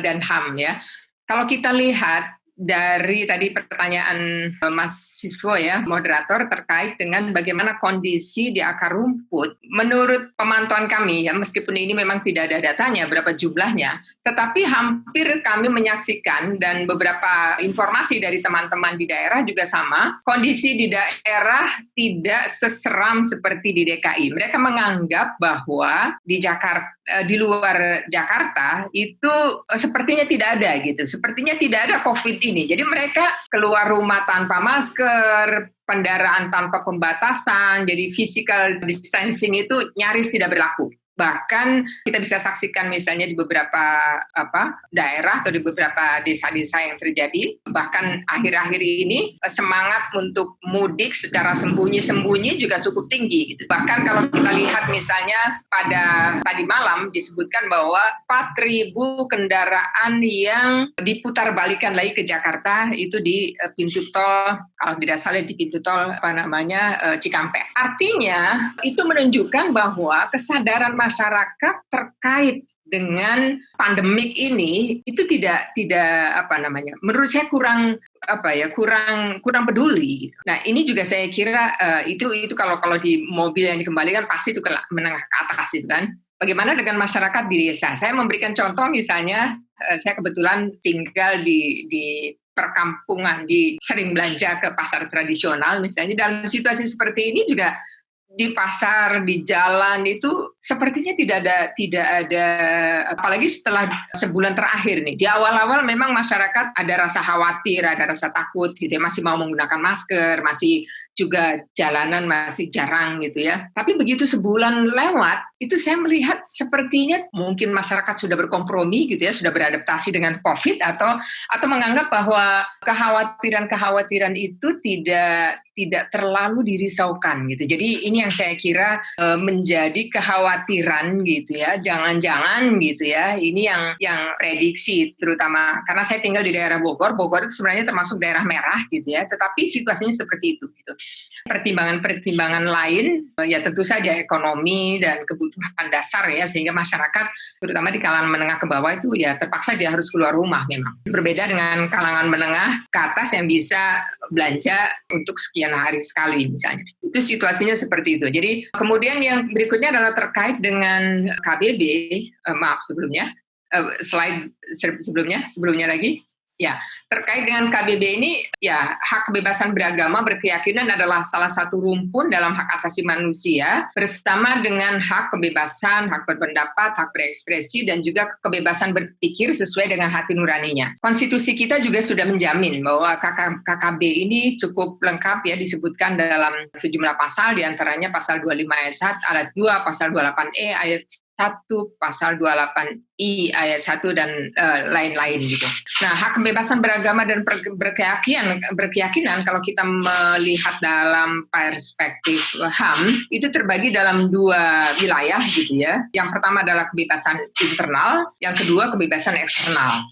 dan HAM ya. Kalau kita lihat dari tadi pertanyaan Mas Siswo ya, moderator, terkait dengan bagaimana kondisi di akar rumput. Menurut pemantauan kami ya, meskipun ini memang tidak ada datanya berapa jumlahnya, tetapi hampir kami menyaksikan dan beberapa informasi dari teman-teman di daerah juga sama, kondisi di daerah tidak seseram seperti di DKI. Mereka menganggap bahwa di Jakarta, di luar Jakarta itu sepertinya tidak ada gitu, sepertinya tidak ada COVID ini. Jadi mereka keluar rumah tanpa masker, kendaraan tanpa pembatasan, jadi physical distancing itu nyaris tidak berlaku. Bahkan kita bisa saksikan misalnya di beberapa daerah atau di beberapa desa-desa yang terjadi, bahkan akhir-akhir ini semangat untuk mudik secara sembunyi-sembunyi juga cukup tinggi gitu. Bahkan kalau kita lihat misalnya pada tadi malam disebutkan bahwa 4.000 kendaraan yang diputar balikan lagi ke Jakarta itu di pintu tol, kalau tidak salah di pintu tol Cikampek. Artinya itu menunjukkan bahwa kesadaran masyarakat terkait dengan pandemik ini itu tidak menurut saya kurang peduli gitu. Nah, ini juga saya kira itu kalau di mobil yang dikembalikan pasti itu ke menengah ke atas itu kan. Bagaimana dengan masyarakat di desa? Saya memberikan contoh misalnya saya kebetulan tinggal di perkampungan, sering belanja ke pasar tradisional misalnya. Dalam situasi seperti ini juga di pasar, di jalan itu sepertinya tidak ada, apalagi setelah sebulan terakhir nih. Di awal-awal memang masyarakat ada rasa khawatir, ada rasa takut gitu ya, masih mau menggunakan masker, masih juga jalanan masih jarang gitu ya. Tapi begitu sebulan lewat, itu saya melihat sepertinya mungkin masyarakat sudah berkompromi gitu ya, sudah beradaptasi dengan COVID atau menganggap bahwa kekhawatiran itu tidak terlalu dirisaukan gitu. Jadi ini yang saya kira menjadi kekhawatiran gitu ya. Jangan-jangan gitu ya, ini yang prediksi terutama karena saya tinggal di daerah Bogor. Bogor itu sebenarnya termasuk daerah merah gitu ya, tetapi situasinya seperti itu gitu. Pertimbangan-pertimbangan lain ya tentu saja ekonomi dan kebutuhan dasar ya, sehingga masyarakat terutama di kalangan menengah ke bawah itu ya terpaksa dia harus keluar rumah memang. Berbeda dengan kalangan menengah ke atas yang bisa belanja untuk sekian hari sekali misalnya. Itu situasinya seperti itu. Jadi kemudian yang berikutnya adalah terkait dengan KBB, slide sebelumnya lagi. Ya, terkait dengan KBB ini, ya hak kebebasan beragama, berkeyakinan adalah salah satu rumpun dalam hak asasi manusia, bersama dengan hak kebebasan, hak berpendapat, hak berekspresi, dan juga kebebasan berpikir sesuai dengan hati nuraninya. Konstitusi kita juga sudah menjamin bahwa KKB ini cukup lengkap ya, disebutkan dalam sejumlah pasal, diantaranya pasal 25 ayat 1, ayat 2, pasal 28E ayat 1, pasal 28I ayat 1 dan lain-lain gitu. Nah, hak kebebasan beragama dan berkeyakinan kalau kita melihat dalam perspektif HAM itu terbagi dalam 2 wilayah gitu ya. Yang pertama adalah kebebasan internal, yang kedua kebebasan eksternal.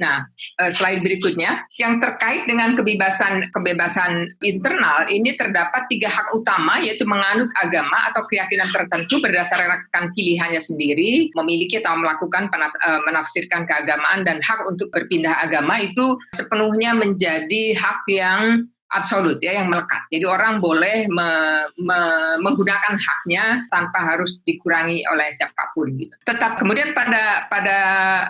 Nah, slide berikutnya yang terkait dengan kebebasan internal ini terdapat 3 hak utama, yaitu menganut agama atau keyakinan tertentu berdasarkan pilihannya sendiri, memiliki atau melakukan menafsirkan keagamaan, dan hak untuk berpindah agama itu sepenuhnya menjadi hak yang absolut ya, yang melekat. Jadi orang boleh menggunakan haknya tanpa harus dikurangi oleh siapapun gitu. Tetap kemudian pada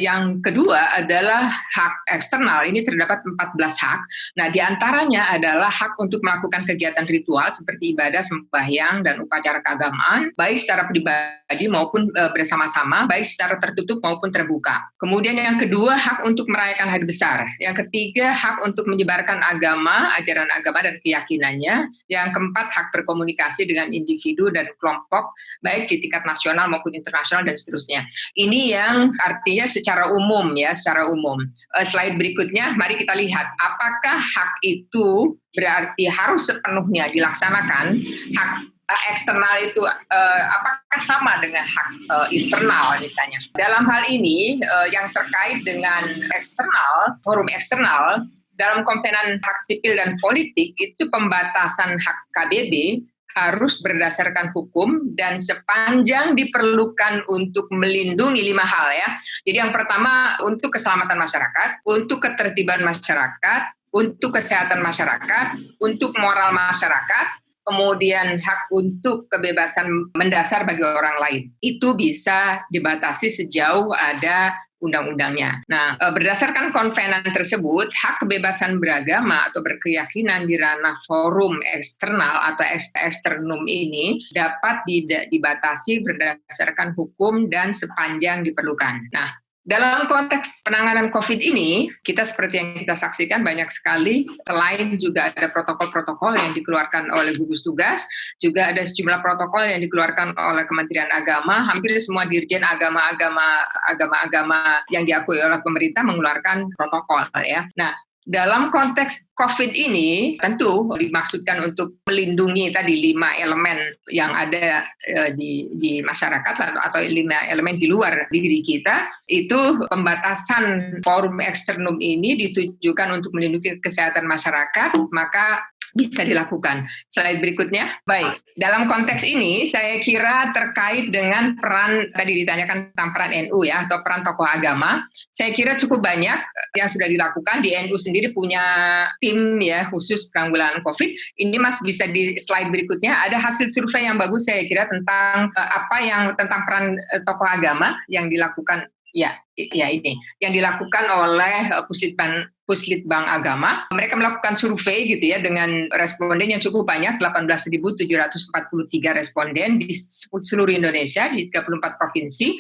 yang kedua adalah hak eksternal. Ini terdapat 14 hak. Nah, diantaranya adalah hak untuk melakukan kegiatan ritual seperti ibadah, sembahyang, dan upacara keagamaan, baik secara pribadi maupun bersama-sama, baik secara tertutup maupun terbuka. Kemudian yang kedua, hak untuk merayakan hari besar. Yang ketiga, hak untuk menyebarkan agama, ajaran agama dan keyakinannya. Yang keempat, hak berkomunikasi dengan individu dan kelompok, baik di tingkat nasional maupun internasional dan seterusnya. Ini yang artinya secara umum ya, secara umum. Slide berikutnya, mari kita lihat apakah hak itu berarti harus sepenuhnya dilaksanakan. Hak eksternal itu apakah sama dengan hak internal misalnya. Dalam hal ini yang terkait dengan eksternal, forum eksternal, dalam Konvenan Hak Sipil dan Politik itu pembatasan hak KBB harus berdasarkan hukum dan sepanjang diperlukan untuk melindungi 5 hal ya. Jadi yang pertama untuk keselamatan masyarakat, untuk ketertiban masyarakat, untuk kesehatan masyarakat, untuk moral masyarakat, kemudian hak untuk kebebasan mendasar bagi orang lain. Itu bisa dibatasi sejauh ada undang-undangnya. Nah, berdasarkan konvenan tersebut, hak kebebasan beragama atau berkeyakinan di ranah forum eksternal atau eksternum ini dapat dibatasi berdasarkan hukum dan sepanjang diperlukan. Nah, dalam konteks penanganan COVID ini, kita seperti yang kita saksikan banyak sekali, selain juga ada protokol-protokol yang dikeluarkan oleh gugus tugas, juga ada sejumlah protokol yang dikeluarkan oleh Kementerian Agama. Hampir semua dirjen agama-agama yang diakui oleh pemerintah mengeluarkan protokol ya. Nah, dalam konteks COVID ini tentu dimaksudkan untuk melindungi tadi 5 elemen yang ada di masyarakat atau 5 elemen di luar diri kita. Itu pembatasan forum eksternum ini ditujukan untuk melindungi kesehatan masyarakat, maka bisa dilakukan. Slide berikutnya. Baik, dalam konteks ini saya kira terkait dengan peran, tadi ditanyakan tentang peran NU ya, atau peran tokoh agama, saya kira cukup banyak yang sudah dilakukan. Di NU sendiri punya tim ya khusus penanggulangan COVID. Ini Mas bisa di slide berikutnya, ada hasil survei yang bagus saya kira tentang tentang peran tokoh agama yang dilakukan. Ya ini yang dilakukan oleh Puslitbang Agama. Mereka melakukan survei gitu ya dengan responden yang cukup banyak, 18.743 responden di seluruh Indonesia di 34 provinsi.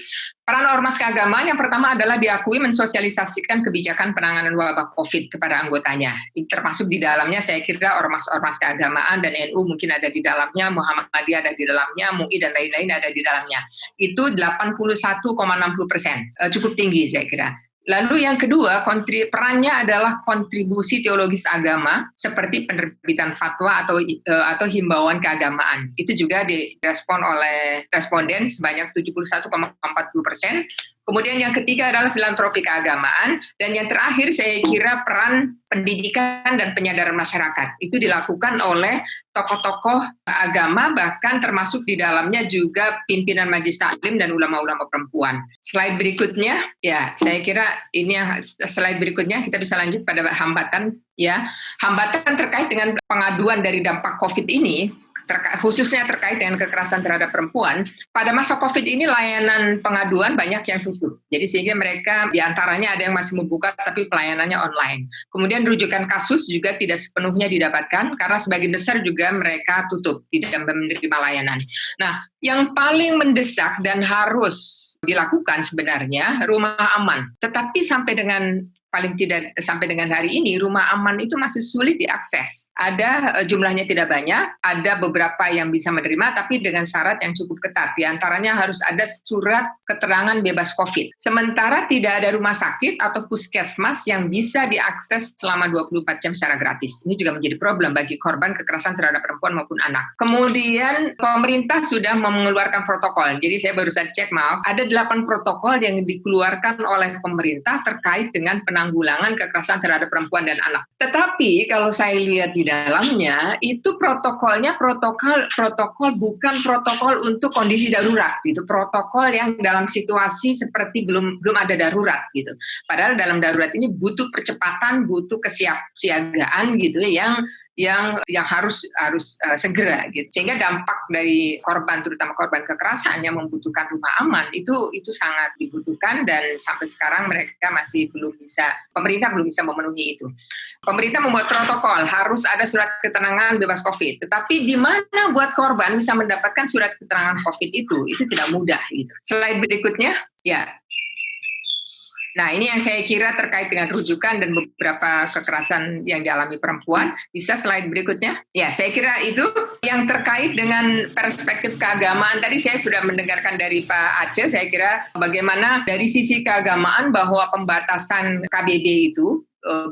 Peran ormas keagamaan yang pertama adalah diakui mensosialisasikan kebijakan penanganan wabah COVID kepada anggotanya. Termasuk di dalamnya saya kira ormas-ormas keagamaan dan NU mungkin ada di dalamnya, Muhammadiyah ada di dalamnya, MUI dan lain-lain ada di dalamnya. Itu 81,60%. Cukup tinggi saya kira. Lalu yang kedua, perannya adalah kontribusi teologis agama seperti penerbitan fatwa atau himbauan keagamaan. Itu juga direspon oleh responden sebanyak 71,40%. Kemudian yang ketiga adalah filantropi keagamaan, dan yang terakhir saya kira peran pendidikan dan penyadaran masyarakat. Itu dilakukan oleh tokoh-tokoh agama, bahkan termasuk di dalamnya juga pimpinan majelis taklim dan ulama-ulama perempuan. Slide berikutnya, ya saya kira ini yang slide berikutnya kita bisa lanjut pada hambatan. Ya, hambatan terkait dengan pengaduan dari dampak COVID ini, khususnya terkait dengan kekerasan terhadap perempuan, pada masa COVID ini layanan pengaduan banyak yang tutup. Jadi sehingga mereka diantaranya ada yang masih membuka tapi pelayanannya online. Kemudian rujukan kasus juga tidak sepenuhnya didapatkan karena sebagian besar juga mereka tutup, tidak menerima layanan. Nah, yang paling mendesak dan harus dilakukan sebenarnya rumah aman. Tetapi paling tidak sampai dengan hari ini, rumah aman itu masih sulit diakses. Ada jumlahnya tidak banyak, ada beberapa yang bisa menerima, tapi dengan syarat yang cukup ketat. Di antaranya harus ada surat keterangan bebas COVID. Sementara tidak ada rumah sakit atau puskesmas yang bisa diakses selama 24 jam secara gratis. Ini juga menjadi problem bagi korban kekerasan terhadap perempuan maupun anak. Kemudian pemerintah sudah mengeluarkan protokol. Jadi saya baru saja cek, maaf, ada 8 protokol yang dikeluarkan oleh pemerintah terkait dengan penanggulangan kekerasan terhadap perempuan dan anak. Tetapi kalau saya lihat di dalamnya, itu protokolnya protokol bukan protokol untuk kondisi darurat, gitu. Protokol yang dalam situasi seperti belum ada darurat, gitu. Padahal dalam darurat ini butuh percepatan, butuh kesiapsiagaan, gitu, yang harus segera, gitu. Sehingga dampak dari korban, terutama korban kekerasan yang membutuhkan rumah aman itu sangat dibutuhkan, dan sampai sekarang pemerintah belum bisa memenuhi itu. Pemerintah membuat protokol harus ada surat keterangan bebas COVID, tetapi di mana buat korban bisa mendapatkan surat keterangan COVID itu tidak mudah, gitu. Slide berikutnya, ya. Nah, ini yang saya kira terkait dengan rujukan dan beberapa kekerasan yang dialami perempuan. Bisa slide berikutnya? Ya, saya kira itu yang terkait dengan perspektif keagamaan. Tadi saya sudah mendengarkan dari Pak Aceh, saya kira bagaimana dari sisi keagamaan bahwa pembatasan KBB itu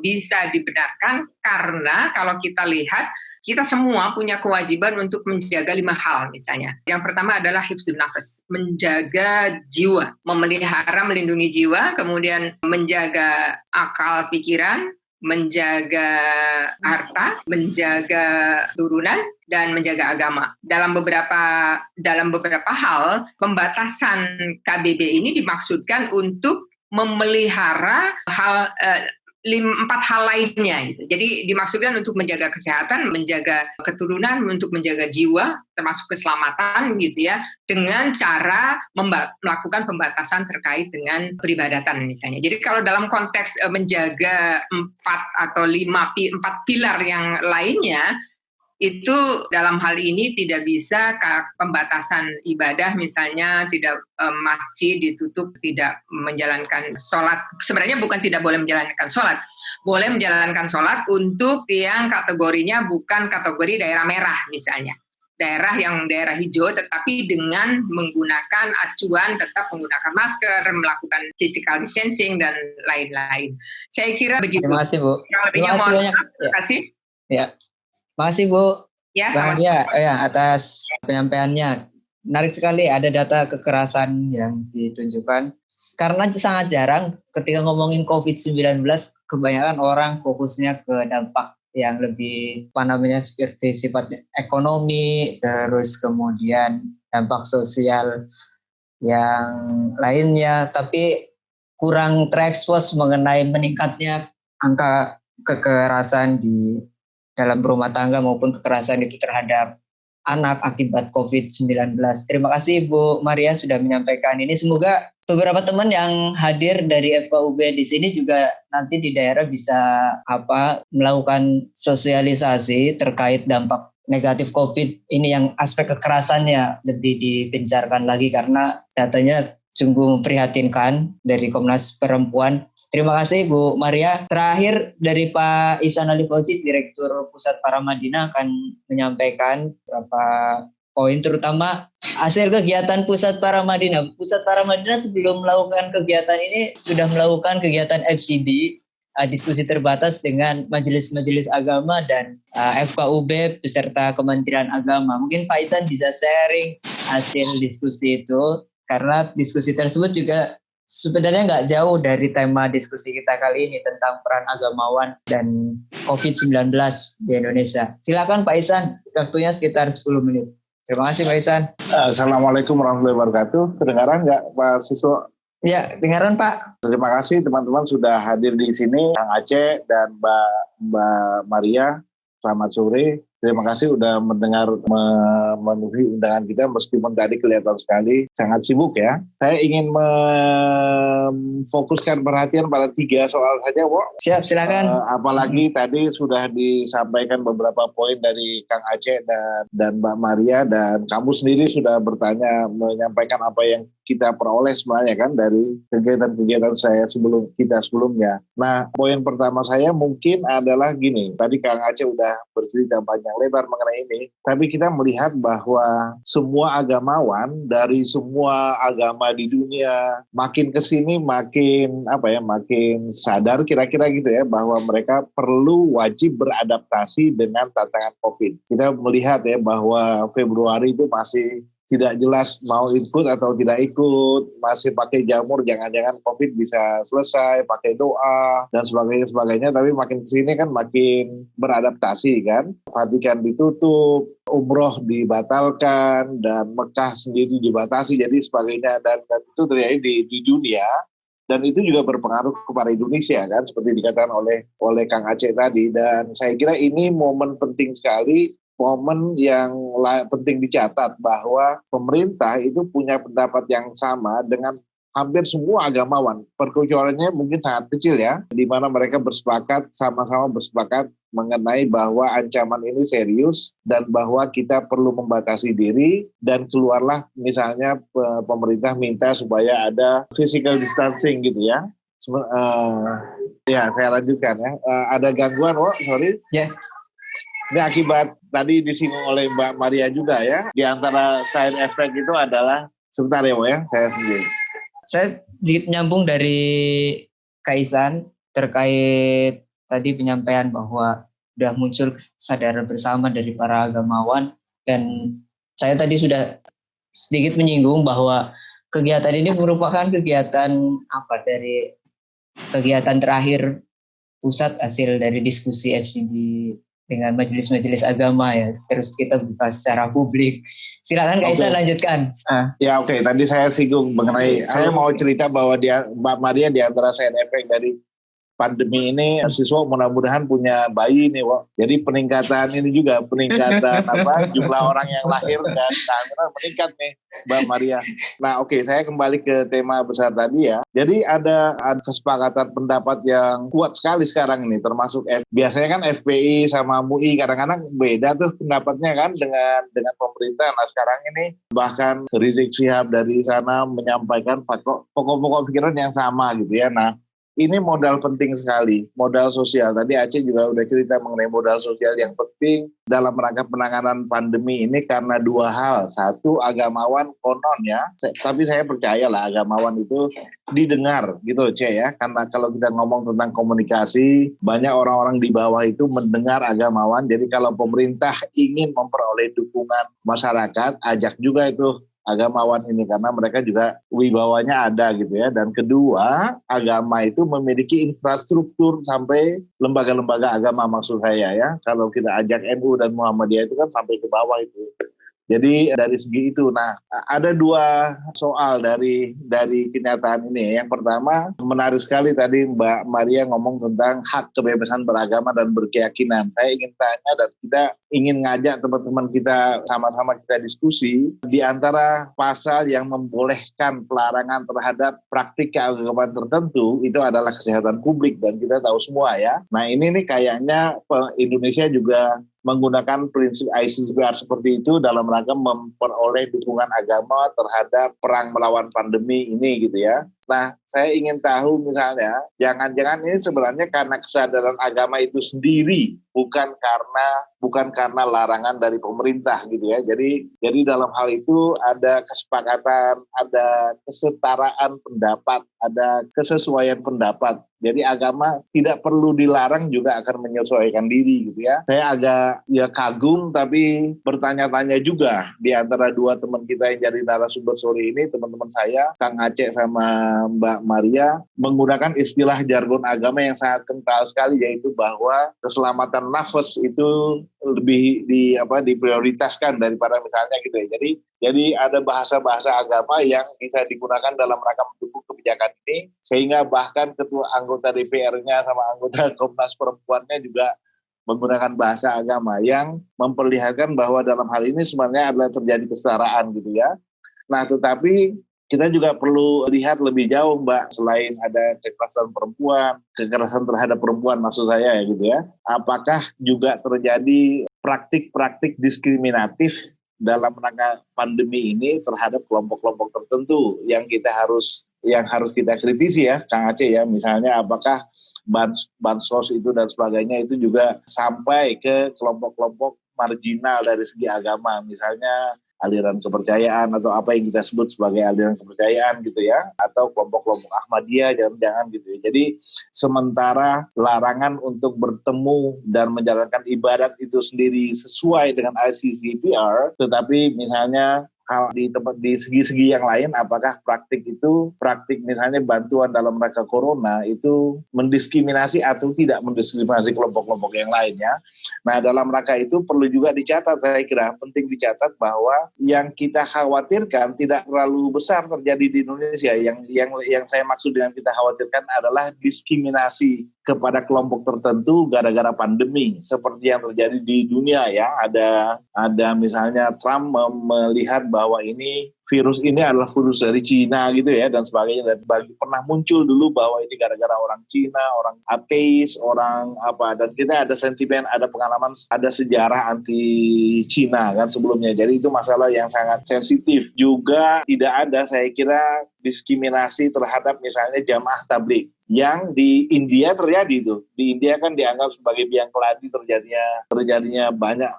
bisa dibenarkan karena kalau kita lihat, kita semua punya kewajiban untuk menjaga 5 hal misalnya. Yang pertama adalah hifdzun nafas, menjaga jiwa, melindungi jiwa, kemudian menjaga akal pikiran, menjaga harta, menjaga turunan, dan menjaga agama. Dalam beberapa hal, pembatasan KBB ini dimaksudkan untuk memelihara 4 hal lainnya, gitu. Jadi dimaksudkan untuk menjaga kesehatan, menjaga keturunan, untuk menjaga jiwa, termasuk keselamatan, gitu ya, dengan cara melakukan pembatasan terkait dengan peribadatan misalnya. Jadi kalau dalam konteks menjaga 4 atau 4 pilar yang lainnya, itu dalam hal ini tidak bisa pembatasan ibadah misalnya, tidak masjid ditutup, tidak menjalankan sholat. Sebenarnya bukan tidak boleh menjalankan sholat, boleh menjalankan sholat untuk yang kategorinya bukan kategori daerah merah misalnya. Daerah hijau, tetapi dengan menggunakan acuan tetap menggunakan masker, melakukan physical distancing, dan lain-lain. Saya kira begitu. Terima kasih, Bu. Terima kasih. Ya. Makasih, Bu. Ya, atas penyampaiannya. Menarik sekali ada data kekerasan yang ditunjukkan. Karena sangat jarang ketika ngomongin COVID-19, kebanyakan orang fokusnya ke dampak yang lebih seperti sifatnya ekonomi, terus kemudian dampak sosial yang lainnya, tapi kurang terekspos mengenai meningkatnya angka kekerasan di dalam rumah tangga maupun kekerasan itu terhadap anak akibat COVID-19. Terima kasih Bu Maria sudah menyampaikan ini. Semoga beberapa teman yang hadir dari FKUB di sini juga nanti di daerah bisa melakukan sosialisasi terkait dampak negatif COVID ini, yang aspek kekerasannya lebih digencarkan lagi karena datanya sungguh memprihatinkan dari Komnas Perempuan. Terima kasih Bu Maria. Terakhir dari Pak Ihsan Ali Fauzi, Direktur Pusat Paramadina, akan menyampaikan beberapa poin, terutama hasil kegiatan Pusat Paramadina. Pusat Paramadina sebelum melakukan kegiatan ini sudah melakukan kegiatan FCD, diskusi terbatas dengan majelis-majelis agama dan FKUB beserta Kementerian Agama. Mungkin Pak Ihsan bisa sharing hasil diskusi itu, karena diskusi tersebut juga sebenarnya nggak jauh dari tema diskusi kita kali ini tentang peran agamawan dan COVID-19 di Indonesia. Silakan Pak Ihsan, waktunya sekitar 10 menit. Terima kasih Pak Ihsan. Assalamualkum warahmatullahi wabarakatuh. Kedengaran nggak Pak Siswo? Ya, dengaran Pak. Terima kasih teman-teman sudah hadir di sini, Kang Aceh dan Mbak Maria. Selamat sore. Terima kasih udah mendengar memenuhi undangan kita meskipun tadi kelihatan sekali sangat sibuk ya. Saya ingin memfokuskan perhatian pada 3 soal saja, Wo. Siap, silakan. Apalagi tadi sudah disampaikan beberapa poin dari Kang Aceh dan Mbak Maria, dan kamu sendiri sudah bertanya, menyampaikan apa yang kita peroleh sebenarnya kan dari kegiatan-kegiatan saya sebelumnya. Nah, poin pertama saya mungkin adalah gini. Tadi Kang Aceh udah bercerita panjang lebar mengenai ini, tapi kita melihat bahwa semua agamawan dari semua agama di dunia makin kesini makin sadar kira-kira gitu ya, bahwa mereka perlu wajib beradaptasi dengan tantangan COVID. Kita melihat ya bahwa Februari itu masih tidak jelas mau ikut atau tidak ikut, masih pakai jamur, jangan-jangan COVID bisa selesai, pakai doa, dan sebagainya, tapi makin kesini kan makin beradaptasi kan, Vatikan ditutup, umroh dibatalkan, dan Mekah sendiri dibatasi, jadi sebagainya, dan itu terjadi di dunia, dan itu juga berpengaruh kepada Indonesia kan, seperti dikatakan oleh Kang Aceh tadi, dan saya kira ini momen penting sekali, momen yang penting dicatat bahwa pemerintah itu punya pendapat yang sama dengan hampir semua agamawan. Perkecualiannya mungkin sangat kecil ya, di mana mereka sama-sama bersepakat mengenai bahwa ancaman ini serius dan bahwa kita perlu membatasi diri, dan keluarlah misalnya pemerintah minta supaya ada physical distancing gitu ya. Ya, saya lanjutkan ya. Ada gangguan, sorry. Ya. Ini akibat tadi disinggung oleh Mbak Maria juga ya. Di antara side effect itu adalah, sebentar ya Wo ya, saya sendiri. Saya sedikit nyambung dari Kaisan terkait tadi penyampaian bahwa sudah muncul kesadaran bersama dari para agamawan, dan saya tadi sudah sedikit menyinggung bahwa kegiatan ini merupakan kegiatan dari kegiatan terakhir pusat hasil dari diskusi FCD dengan majelis-majelis agama ya, terus kita buka secara publik. Silakan Kaisa lanjutkan. Ya oke. Tadi saya singgung mengenai, saya mau cerita bahwa Mbak Maria di antara side effect dari pandemi ini, siswa mudah-mudahan punya bayi nih, Wak. Jadi peningkatan jumlah orang yang lahir dan kehamilan meningkat nih, Mbak Maria. Nah, oke, saya kembali ke tema besar tadi ya. Jadi ada kesepakatan pendapat yang kuat sekali sekarang ini, termasuk biasanya kan FPI sama MUI kadang-kadang beda tuh pendapatnya kan dengan pemerintah. Nah, sekarang ini bahkan Rizik Syihab dari sana menyampaikan pokok-pokok pikiran yang sama gitu ya. Nah, ini modal penting sekali, modal sosial. Tadi Aceh juga udah cerita mengenai modal sosial yang penting dalam rangka penanganan pandemi ini karena 2 hal. Satu, agamawan konon ya, tapi saya percaya lah agamawan itu didengar gitu Ceh ya. Karena kalau kita ngomong tentang komunikasi, banyak orang-orang di bawah itu mendengar agamawan. Jadi kalau pemerintah ingin memperoleh dukungan masyarakat, ajak juga itu agamawan ini, karena mereka juga wibawanya ada gitu ya. Dan kedua, agama itu memiliki infrastruktur sampai lembaga-lembaga agama maksud saya ya. Kalau kita ajak NU dan Muhammadiyah itu kan sampai ke bawah itu. Jadi dari segi itu, nah ada 2 soal dari kenyataan ini. Yang pertama, menarik sekali tadi Mbak Maria ngomong tentang hak kebebasan beragama dan berkeyakinan. Saya ingin tanya dan kita ingin ngajak teman-teman kita sama-sama kita diskusi, di antara pasal yang membolehkan pelarangan terhadap praktik keagamaan tertentu itu adalah kesehatan publik, dan kita tahu semua ya. Nah ini nih kayaknya Indonesia juga menggunakan prinsip ICCPR seperti itu dalam rangka memperoleh dukungan agama terhadap perang melawan pandemi ini gitu ya. Nah, saya ingin tahu misalnya, jangan-jangan ini sebenarnya karena kesadaran agama itu sendiri, bukan karena larangan dari pemerintah gitu ya. Jadi dalam hal itu ada kesepakatan, ada kesetaraan pendapat, ada kesesuaian pendapat. Jadi agama tidak perlu dilarang juga akan menyesuaikan diri gitu ya. Saya agak kagum tapi bertanya-tanya juga di antara 2 teman kita yang jadi narasumber sore ini, teman-teman saya, Kang Aceh sama Mbak Maria, menggunakan istilah jargon agama yang sangat kental sekali, yaitu bahwa keselamatan nafas itu lebih diprioritaskan daripada misalnya gitu ya. Jadi ada bahasa-bahasa agama yang bisa digunakan dalam rangka mendukung kebijakan ini, sehingga bahkan ketua anggota DPR-nya sama anggota Komnas Perempuannya juga menggunakan bahasa agama yang memperlihatkan bahwa dalam hal ini sebenarnya adalah terjadi kesetaraan gitu ya. Nah, tetapi kita juga perlu lihat lebih jauh, Mbak, selain ada kekerasan perempuan, kekerasan terhadap perempuan maksud saya ya gitu ya. Apakah juga terjadi praktik-praktik diskriminatif dalam rangka pandemi ini terhadap kelompok-kelompok tertentu yang harus kita kritisi ya, Kang Aceh ya. Misalnya apakah bansos itu dan sebagainya itu juga sampai ke kelompok-kelompok marginal dari segi agama, misalnya aliran kepercayaan atau apa yang kita sebut sebagai aliran kepercayaan gitu ya, atau kelompok-kelompok Ahmadiyah jangan-jangan gitu ya. Jadi sementara larangan untuk bertemu dan menjalankan ibadat itu sendiri sesuai dengan ICCPR, tetapi misalnya hal di segi-segi yang lain, apakah praktik misalnya bantuan dalam rangka corona itu mendiskriminasi atau tidak mendiskriminasi kelompok-kelompok yang lainnya. Nah, dalam rangka itu perlu juga dicatat, saya kira penting dicatat bahwa yang kita khawatirkan tidak terlalu besar terjadi di Indonesia. Yang saya maksud dengan kita khawatirkan adalah diskriminasi kepada kelompok tertentu gara-gara pandemi seperti yang terjadi di dunia ya. Ada misalnya Trump melihat bahwa virus ini adalah virus dari Cina gitu ya dan sebagainya, dan pernah muncul dulu bahwa ini gara-gara orang Cina, orang ateis, orang apa, dan kita ada sentimen, ada pengalaman, ada sejarah anti Cina kan sebelumnya. Jadi itu masalah yang sangat sensitif. Juga tidak ada saya kira diskriminasi terhadap misalnya jamaah tabligh yang di India terjadi itu. Di India kan dianggap sebagai biang keladi terjadinya banyak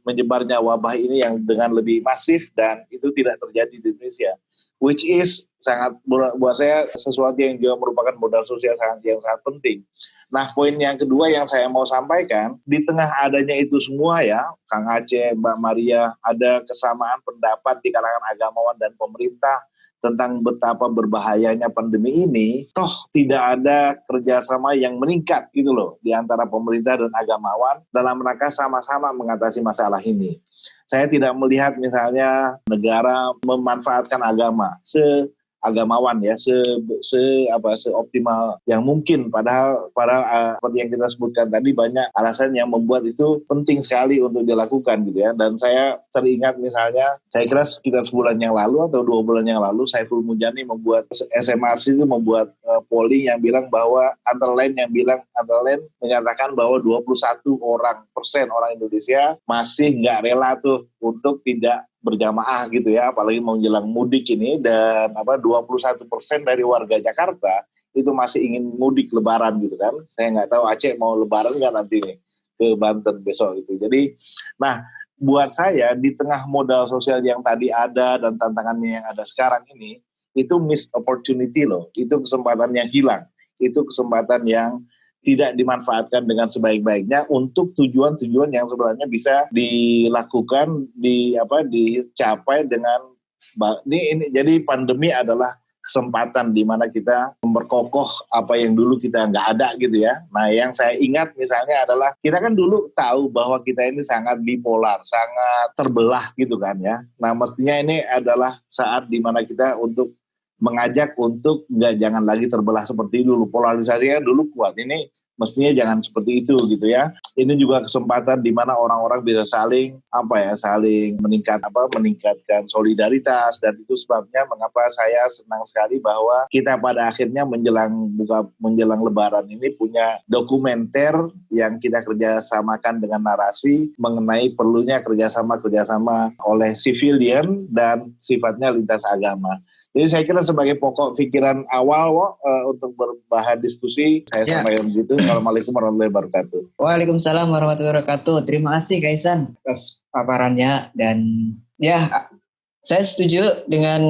menyebarnya wabah ini yang dengan lebih masif, dan itu tidak terjadi di Indonesia, which is sangat buat saya sesuatu yang juga merupakan modal sosial yang sangat penting. Nah, poin yang kedua yang saya mau sampaikan, di tengah adanya itu semua ya, Kang Aceh, Mbak Maria, ada kesamaan pendapat di kalangan agamawan dan pemerintah tentang betapa berbahayanya pandemi ini, toh tidak ada kerjasama yang meningkat gitu loh di antara pemerintah dan agamawan dalam rangka sama-sama mengatasi masalah ini. Saya tidak melihat misalnya negara memanfaatkan agama agamawan ya seoptimal yang mungkin, padahal seperti yang kita sebutkan tadi banyak alasan yang membuat itu penting sekali untuk dilakukan gitu ya. Dan saya teringat misalnya, saya kira sekitar sebulan yang lalu atau 2 bulan yang lalu, Saiful Mujani membuat SMRC itu membuat polling yang bilang bahwa antara lain menyatakan bahwa 21% orang Indonesia masih nggak rela tuh untuk tidak berjamaah gitu ya, apalagi mau menjelang mudik ini, dan 21% dari warga Jakarta itu masih ingin mudik lebaran gitu kan. Saya nggak tahu Aceh mau lebaran nggak nanti nih ke Banten besok itu. Jadi, nah buat saya di tengah modal sosial yang tadi ada dan tantangannya yang ada sekarang ini, itu missed opportunity loh, itu kesempatan yang hilang, itu kesempatan yang tidak dimanfaatkan dengan sebaik-baiknya untuk tujuan-tujuan yang sebenarnya bisa dilakukan, dicapai dengan ini. Jadi pandemi adalah kesempatan di mana kita memperkokoh apa yang dulu kita nggak ada gitu ya. Nah, yang saya ingat misalnya adalah kita kan dulu tahu bahwa kita ini sangat bipolar, sangat terbelah gitu kan ya. Nah, mestinya ini adalah saat di mana kita untuk mengajak untuk jangan lagi terbelah seperti dulu. Polarisasinya dulu kuat, ini mestinya jangan seperti itu gitu ya. Ini juga kesempatan di mana orang-orang bisa saling meningkatkan solidaritas, dan itu sebabnya mengapa saya senang sekali bahwa kita pada akhirnya menjelang lebaran ini punya dokumenter yang kita kerjasamakan dengan narasi mengenai perlunya kerjasama oleh civilian dan sifatnya lintas agama. Jadi saya kira sebagai pokok pikiran awal untuk berbahan diskusi, saya sampaikan begitu. Assalamualaikum warahmatullahi wabarakatuh. Waalaikumsalam warahmatullahi wabarakatuh. Terima kasih Kaisan atas paparannya, dan ya saya setuju dengan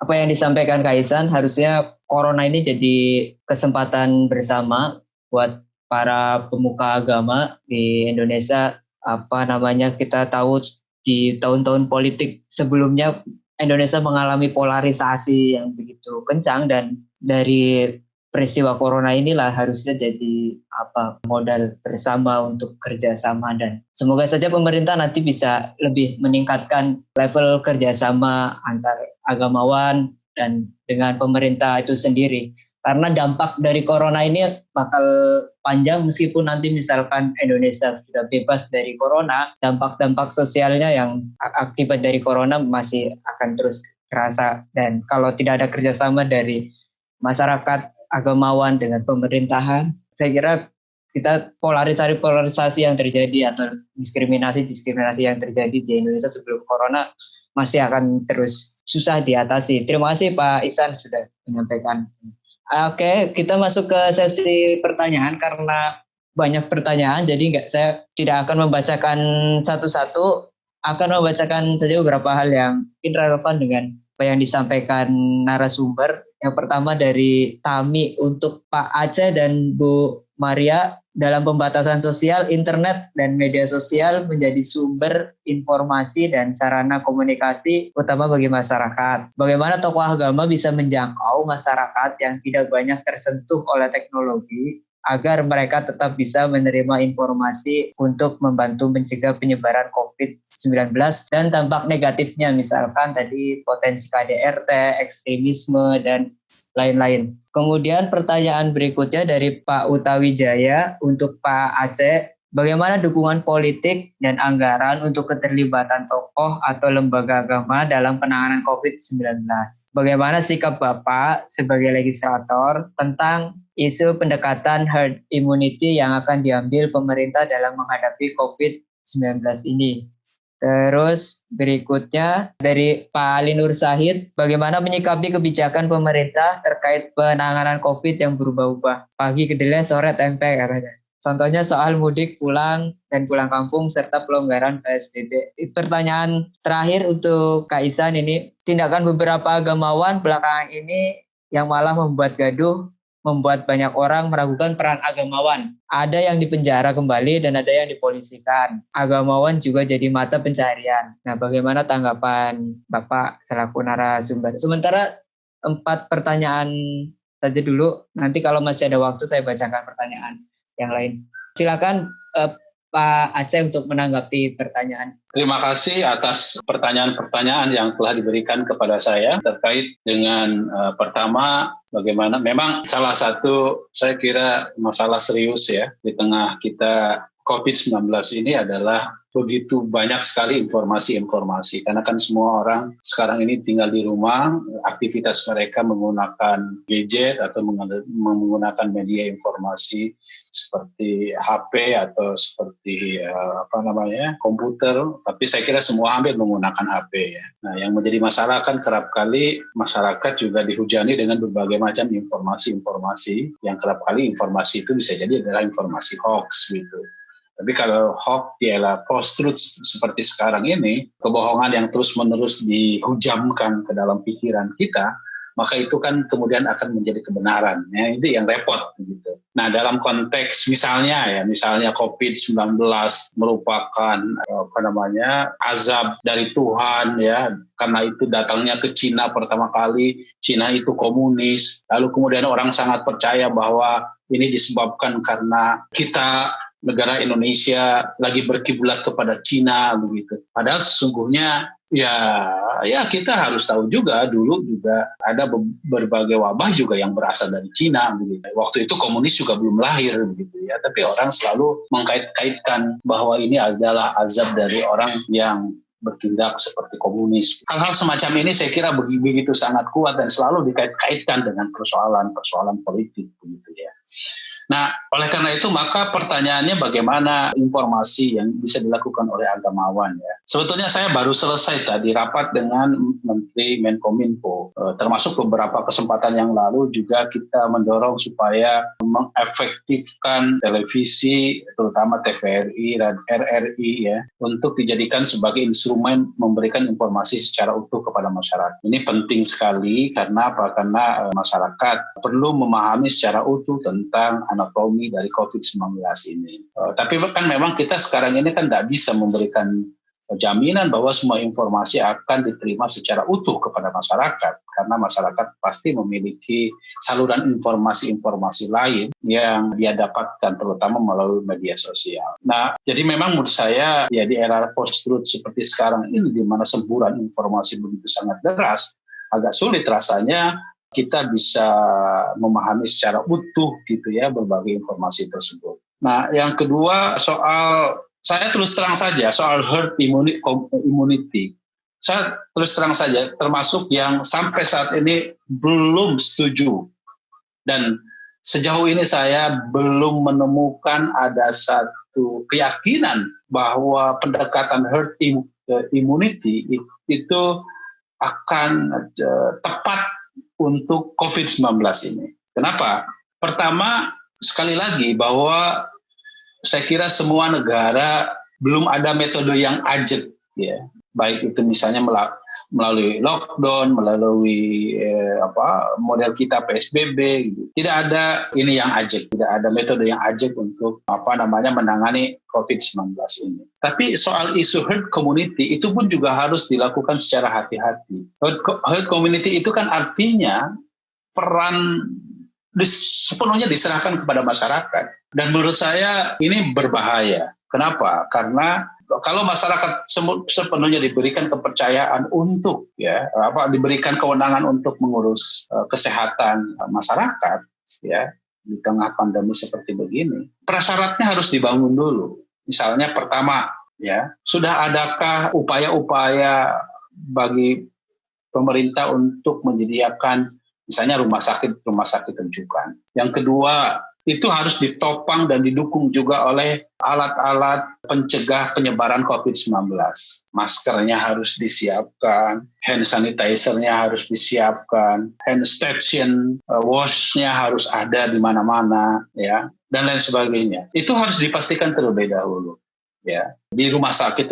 apa yang disampaikan Kaisan. Harusnya corona ini jadi kesempatan bersama buat para pemuka agama di Indonesia. Kita tahu di tahun-tahun politik sebelumnya Indonesia mengalami polarisasi yang begitu kencang, dan dari peristiwa corona inilah harusnya jadi modal bersama untuk kerjasama, dan semoga saja pemerintah nanti bisa lebih meningkatkan level kerjasama antar agamawan dan dengan pemerintah itu sendiri. Karena dampak dari corona ini bakal panjang, meskipun nanti misalkan Indonesia sudah bebas dari corona, dampak-dampak sosialnya yang akibat dari corona masih akan terus terasa. Dan kalau tidak ada kerjasama dari masyarakat, agamawan dengan pemerintahan, saya kira kita polarisasi yang terjadi atau diskriminasi yang terjadi di Indonesia sebelum corona masih akan terus susah diatasi. Terima kasih Pak Ihsan sudah menyampaikan. Oke, kita masuk ke sesi pertanyaan karena banyak pertanyaan, jadi saya tidak akan membacakan satu-satu, akan membacakan saja beberapa hal yang relevan dengan apa yang disampaikan narasumber. Yang pertama dari Tami, untuk Pak Aceh dan Bu Maria, dalam pembatasan sosial, internet dan media sosial menjadi sumber informasi dan sarana komunikasi utama bagi masyarakat. Bagaimana tokoh agama bisa menjangkau masyarakat yang tidak banyak tersentuh oleh teknologi agar mereka tetap bisa menerima informasi untuk membantu mencegah penyebaran COVID-19 dan dampak negatifnya, misalkan tadi potensi KDRT, ekstremisme, dan lain-lain. Kemudian pertanyaan berikutnya dari Pak Utawijaya untuk Pak Aceh, bagaimana dukungan politik dan anggaran untuk keterlibatan tokoh atau lembaga agama dalam penanganan COVID-19? Bagaimana sikap Bapak sebagai legislator tentang isu pendekatan herd immunity yang akan diambil pemerintah dalam menghadapi COVID-19 ini? Terus berikutnya dari Pak Ali Nur Syahid, bagaimana menyikapi kebijakan pemerintah terkait penanganan COVID yang berubah-ubah? Pagi kedelai, sore tempe katanya. Contohnya soal mudik pulang dan pulang kampung serta pelonggaran PSBB. Pertanyaan terakhir untuk Kak Ihsan ini, tindakan beberapa agamawan belakangan ini yang malah membuat gaduh, membuat banyak orang meragukan peran agamawan. Ada yang dipenjara kembali dan ada yang dipolisikan. Agamawan juga jadi mata pencaharian. Nah, bagaimana tanggapan Bapak selaku narasumber? Sementara 4 pertanyaan saja dulu. Nanti kalau masih ada waktu saya bacakan pertanyaan yang lain. Silakan Pak Aceh untuk menanggapi pertanyaan. Terima kasih atas pertanyaan-pertanyaan yang telah diberikan kepada saya terkait dengan pertama, bagaimana memang salah satu saya kira masalah serius ya di tengah kita COVID-19 ini adalah begitu banyak sekali informasi-informasi, karena kan semua orang sekarang ini tinggal di rumah, aktivitas mereka menggunakan gadget atau menggunakan media informasi seperti HP atau seperti komputer, tapi saya kira semua hampir menggunakan HP ya. Nah, yang menjadi masalah kan kerap kali masyarakat juga dihujani dengan berbagai macam informasi-informasi yang kerap kali informasi itu bisa jadi adalah informasi hoax gitu. Tapi kalau hoax ialah post-truth seperti sekarang ini, kebohongan yang terus-menerus dihujamkan ke dalam pikiran kita, maka itu kan kemudian akan menjadi kebenaran. Ya, itu yang repot gitu. Nah, dalam konteks misalnya COVID-19 merupakan azab dari Tuhan ya, karena itu datangnya ke Cina pertama kali, Cina itu komunis, lalu kemudian orang sangat percaya bahwa ini disebabkan karena kita negara Indonesia lagi berkiblat kepada Cina begitu. Padahal sesungguhnya ya kita harus tahu juga dulu juga ada berbagai wabah juga yang berasal dari Cina begitu. Waktu itu komunis juga belum lahir begitu ya, tapi orang selalu mengkait-kaitkan bahwa ini adalah azab dari orang yang bertindak seperti komunis. Hal-hal semacam ini saya kira begitu sangat kuat dan selalu dikait-kaitkan dengan persoalan politik begitu ya. Nah, oleh karena itu maka pertanyaannya bagaimana informasi yang bisa dilakukan oleh agamawan ya. Sebetulnya saya baru selesai tadi rapat dengan Menteri Menkominfo, termasuk beberapa kesempatan yang lalu juga kita mendorong supaya mengefektifkan televisi, terutama TVRI dan RRI ya, untuk dijadikan sebagai instrumen memberikan informasi secara utuh kepada masyarakat. Ini penting sekali karena masyarakat perlu memahami secara utuh tentang anatomi dari COVID-19 ini. Tapi kan memang kita sekarang ini kan tidak bisa memberikan jaminan bahwa semua informasi akan diterima secara utuh kepada masyarakat, karena masyarakat pasti memiliki saluran informasi-informasi lain yang dia dapatkan terutama melalui media sosial. Nah, jadi memang menurut saya ya di era post-truth seperti sekarang ini di mana semburan informasi begitu sangat deras, agak sulit rasanya kita bisa memahami secara utuh gitu ya berbagai informasi tersebut. Nah, yang kedua saya terus terang saja soal herd immunity. Saya terus terang saja termasuk yang sampai saat ini belum setuju, dan sejauh ini saya belum menemukan ada satu keyakinan bahwa pendekatan herd immunity itu akan tepat untuk COVID-19 ini. Kenapa? Pertama, sekali lagi bahwa saya kira semua negara belum ada metode yang ajak, ya, baik itu misalnya melalui lockdown, melalui model kita PSBB, gitu. Tidak ada ini yang ajak, tidak ada metode yang ajak untuk menangani COVID-19 ini. Tapi soal isu herd community itu pun juga harus dilakukan secara hati-hati. Herd community itu kan artinya peran sepenuhnya diserahkan kepada masyarakat. Dan menurut saya ini berbahaya. Kenapa? Karena kalau masyarakat sepenuhnya diberikan kepercayaan untuk diberikan kewenangan untuk mengurus kesehatan masyarakat, ya, di tengah pandemi seperti begini, prasyaratnya harus dibangun dulu. Misalnya pertama, ya, sudah adakah upaya-upaya bagi pemerintah untuk menyediakan misalnya rumah sakit rujukan. Yang kedua, itu harus ditopang dan didukung juga oleh alat-alat pencegah penyebaran COVID-19. Maskernya harus disiapkan, hand sanitizer-nya harus disiapkan, hand station wash-nya harus ada di mana-mana, ya, dan lain sebagainya. Itu harus dipastikan terlebih dahulu, ya. Di rumah sakit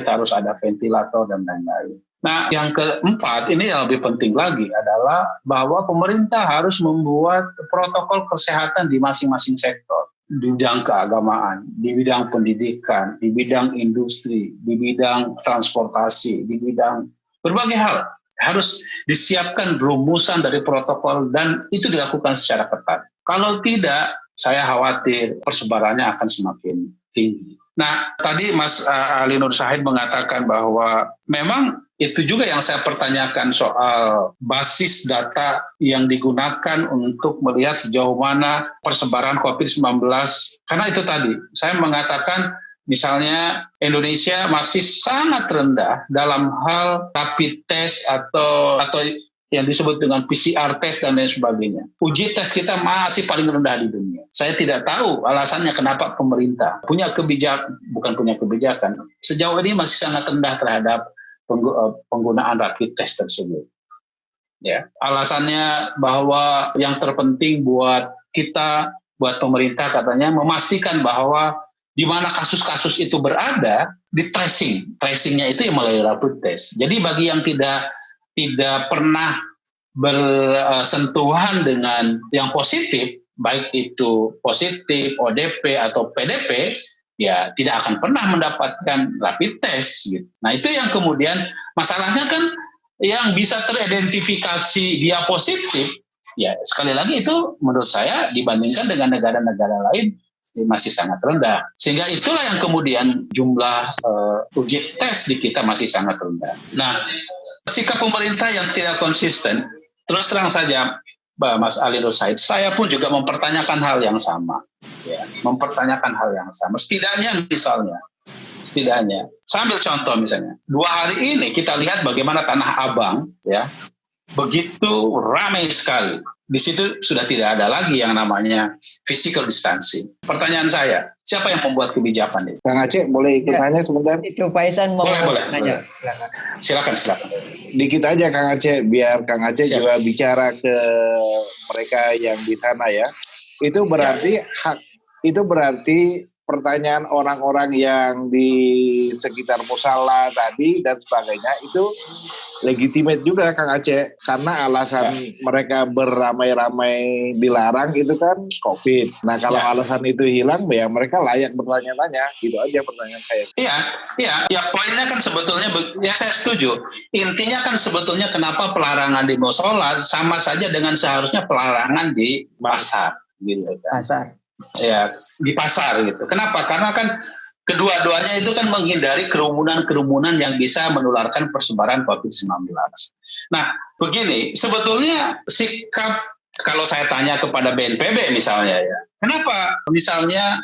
harus ada ventilator dan lain-lain. Nah, yang keempat, ini yang lebih penting lagi adalah bahwa pemerintah harus membuat protokol kesehatan di masing-masing sektor. Di bidang keagamaan, di bidang pendidikan, di bidang industri, di bidang transportasi, di bidang berbagai hal. Harus disiapkan rumusan dari protokol dan itu dilakukan secara ketat. Kalau tidak, saya khawatir persebarannya akan semakin tinggi. Nah, tadi Mas Ali Nur Syahid mengatakan bahwa memang itu juga yang saya pertanyakan soal basis data yang digunakan untuk melihat sejauh mana persebaran COVID-19. Karena itu tadi, saya mengatakan misalnya Indonesia masih sangat rendah dalam hal rapid test atau yang disebut dengan PCR test dan lain sebagainya. Uji tes kita masih paling rendah di dunia. Saya tidak tahu alasannya kenapa pemerintah bukan punya kebijakan, sejauh ini masih sangat rendah terhadap penggunaan rapid test tersebut. Ya, alasannya bahwa yang terpenting buat pemerintah katanya memastikan bahwa di mana kasus-kasus itu berada di tracingnya itu yang melalui rapid test. Jadi bagi yang tidak pernah bersentuhan dengan yang positif, baik itu positif, ODP atau PDP, ya tidak akan pernah mendapatkan rapid test. Gitu. Nah itu yang kemudian masalahnya kan yang bisa teridentifikasi dia positif, ya sekali lagi itu menurut saya dibandingkan dengan negara-negara lain masih sangat rendah. Sehingga itulah yang kemudian jumlah uji tes di kita masih sangat rendah. Nah, sikap pemerintah yang tidak konsisten, terus terang saja Mas Ali Nur Syahid, saya pun juga mempertanyakan hal yang sama. Ya, mempertanyakan hal yang sama. Setidaknya, saya ambil contoh misalnya, 2 hari ini kita lihat bagaimana Tanah Abang, ya, begitu ramai sekali. Di situ sudah tidak ada lagi yang namanya physical distancing. Pertanyaan saya, siapa yang membuat kebijakan itu? Kang Aceh, boleh ikut tanya sebentar? Itu Pak Isan mau nanya. Silakan. Dikit aja Kang Aceh, biar Kang Aceh juga bicara ke mereka yang di sana ya. Itu berarti pertanyaan orang-orang yang di sekitar musala tadi dan sebagainya itu legitimate juga Kang Aceh, karena alasan mereka beramai-ramai dilarang itu kan COVID. Nah kalau alasan itu hilang, ya mereka layak bertanya-tanya. Gitu aja pertanyaan saya. Iya, poinnya kan sebetulnya, ya saya setuju. Intinya kan sebetulnya kenapa pelarangan di mushola sama saja dengan seharusnya pelarangan di pasar, gitu kan. Pasar. Ya, di pasar gitu. Kenapa? Karena kan kedua-duanya itu kan menghindari kerumunan-kerumunan yang bisa menularkan persebaran COVID-19. Nah, begini, sebetulnya sikap, kalau saya tanya kepada BNPB misalnya ya, kenapa misalnya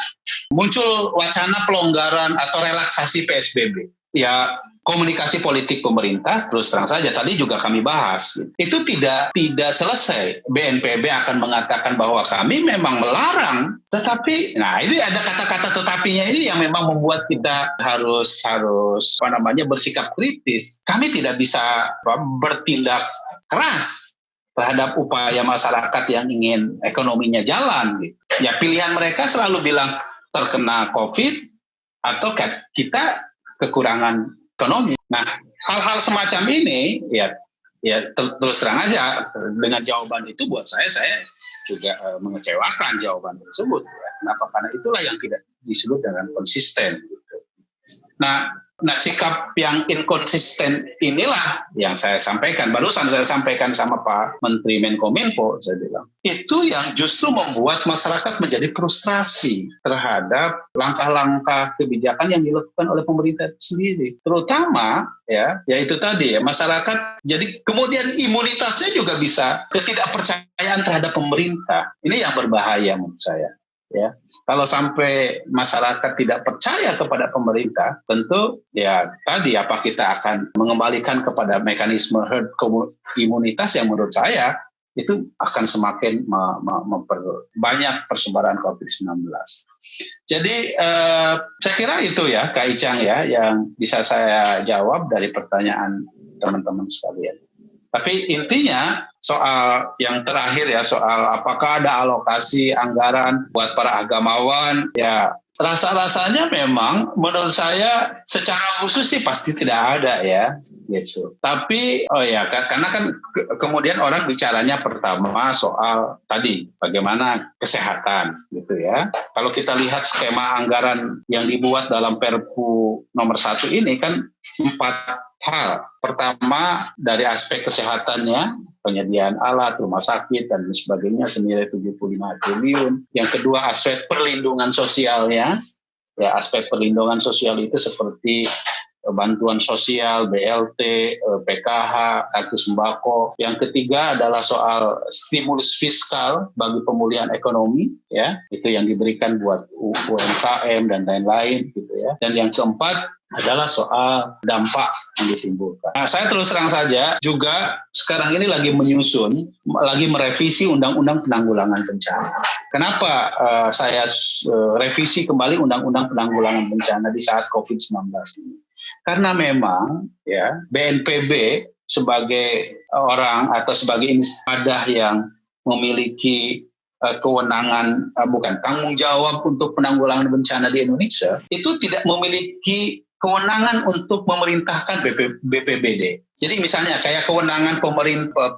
muncul wacana pelonggaran atau relaksasi PSBB? Ya, komunikasi politik pemerintah, terus terang saja tadi juga kami bahas, itu tidak selesai. BNPB akan mengatakan bahwa kami memang melarang, tetapi, nah ini ada kata-kata tetapinya ini yang memang membuat kita harus bersikap kritis. Kami tidak bisa bertindak keras terhadap upaya masyarakat yang ingin ekonominya jalan. Gitu. Ya pilihan mereka selalu bilang terkena COVID atau kita kekurangan ekonomi. Nah, hal-hal semacam ini ya terus terang aja dengan jawaban itu buat saya juga mengecewakan jawaban tersebut. Ya. Kenapa? Karena itulah yang tidak disebut dengan konsisten. Gitu. Nah, sikap yang inkonsisten inilah yang saya sampaikan. Barusan saya sampaikan sama Pak Menteri Menkominfo, saya bilang. Itu yang justru membuat masyarakat menjadi frustrasi terhadap langkah-langkah kebijakan yang dilakukan oleh pemerintah itu sendiri. Terutama, yaitu tadi ya, masyarakat jadi kemudian imunitasnya juga bisa ketidakpercayaan terhadap pemerintah. Ini yang berbahaya menurut saya. Ya, kalau sampai masyarakat tidak percaya kepada pemerintah, tentu ya tadi apa kita akan mengembalikan kepada mekanisme herd imunitas yang menurut saya itu akan semakin memperbanyak persebaran COVID-19. Jadi saya kira itu ya Kak Icang ya yang bisa saya jawab dari pertanyaan teman-teman sekalian. Tapi intinya soal yang terakhir ya, soal apakah ada alokasi anggaran buat para agamawan, ya rasa-rasanya memang menurut saya secara khusus sih pasti tidak ada ya, gitu. Tapi karena kan kemudian orang bicaranya pertama soal tadi bagaimana kesehatan gitu ya. Kalau kita lihat skema anggaran yang dibuat dalam Perpu nomor 1 ini kan 4 hal. Pertama dari aspek kesehatannya, penyediaan alat, rumah sakit, dan sebagainya senilai 75 triliun. Yang kedua aspek perlindungan sosialnya, ya aspek perlindungan sosial itu seperti bantuan sosial, BLT, PKH, kartu sembako. Yang ketiga adalah soal stimulus fiskal bagi pemulihan ekonomi, ya itu yang diberikan buat UMKM dan lain-lain, gitu ya. Dan yang keempat adalah soal dampak yang ditimbulkan. Nah, saya terus terang saja juga sekarang ini lagi merevisi Undang-Undang Penanggulangan Bencana. Kenapa saya revisi kembali Undang-Undang Penanggulangan Bencana di saat COVID-19 ini? Karena memang ya BNPB sebagai orang atau sebagai ibadah yang memiliki kewenangan tanggung jawab untuk penanggulangan bencana di Indonesia itu tidak memiliki kewenangan untuk memerintahkan BPBD. Jadi misalnya kayak kewenangan pemerintah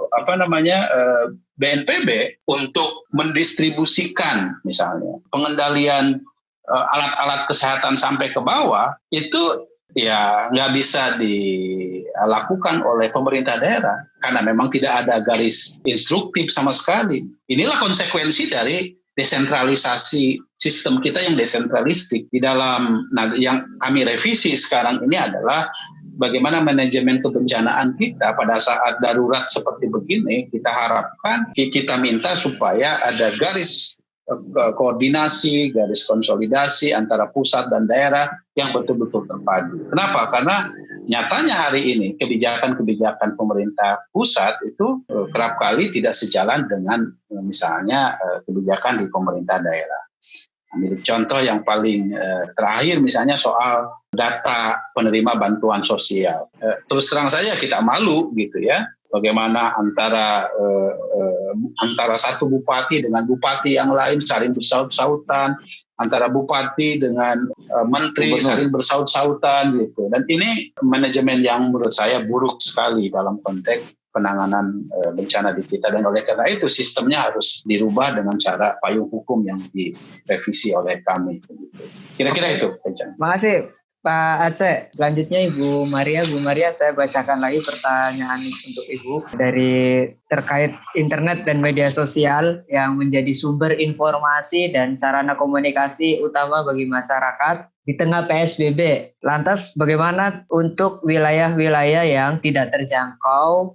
BNPB untuk mendistribusikan misalnya pengendalian alat-alat kesehatan sampai ke bawah itu ya nggak bisa dilakukan oleh pemerintah daerah karena memang tidak ada garis instruktif sama sekali. Inilah konsekuensi dari desentralisasi sistem kita yang desentralistik. Di dalam yang kami revisi sekarang ini adalah bagaimana manajemen kebencanaan kita pada saat darurat seperti begini. Kita harapkan, kita minta supaya ada garis koordinasi, garis konsolidasi antara pusat dan daerah yang betul-betul terpadu. Kenapa? Karena nyatanya hari ini kebijakan-kebijakan pemerintah pusat itu kerap kali tidak sejalan dengan misalnya kebijakan di pemerintah daerah. Ambil contoh yang paling terakhir misalnya soal data penerima bantuan sosial. Terus terang saja kita malu gitu ya. Bagaimana antara satu bupati dengan bupati yang lain saling bersaut-sautan, antara bupati dengan menteri saling bersaut-sautan gitu. Dan ini manajemen yang menurut saya buruk sekali dalam konteks penanganan bencana di kita. Dan oleh karena itu sistemnya harus dirubah dengan cara payung hukum yang direvisi oleh kami. Kira-kira itu. Terima kasih Pak Aceh. Selanjutnya Ibu Maria. Bu Maria, saya bacakan lagi pertanyaan untuk Ibu dari terkait internet dan media sosial yang menjadi sumber informasi dan sarana komunikasi utama bagi masyarakat di tengah PSBB. Lantas bagaimana untuk wilayah-wilayah yang tidak terjangkau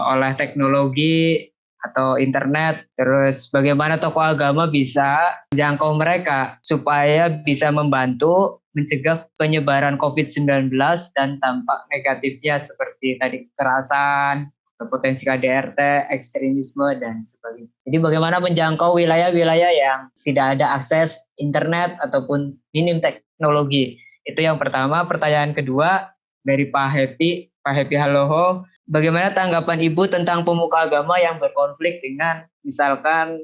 oleh teknologi atau internet, terus bagaimana tokoh agama bisa menjangkau mereka supaya bisa membantu mencegah penyebaran COVID-19 dan dampak negatifnya seperti tadi kekerasan, potensi KDRT, ekstremisme, dan sebagainya. Jadi bagaimana menjangkau wilayah-wilayah yang tidak ada akses internet ataupun minim teknologi. Itu yang pertama. Pertanyaan kedua dari Pak Happy. Pak Happy Haloho, bagaimana tanggapan Ibu tentang pemuka agama yang berkonflik dengan misalkan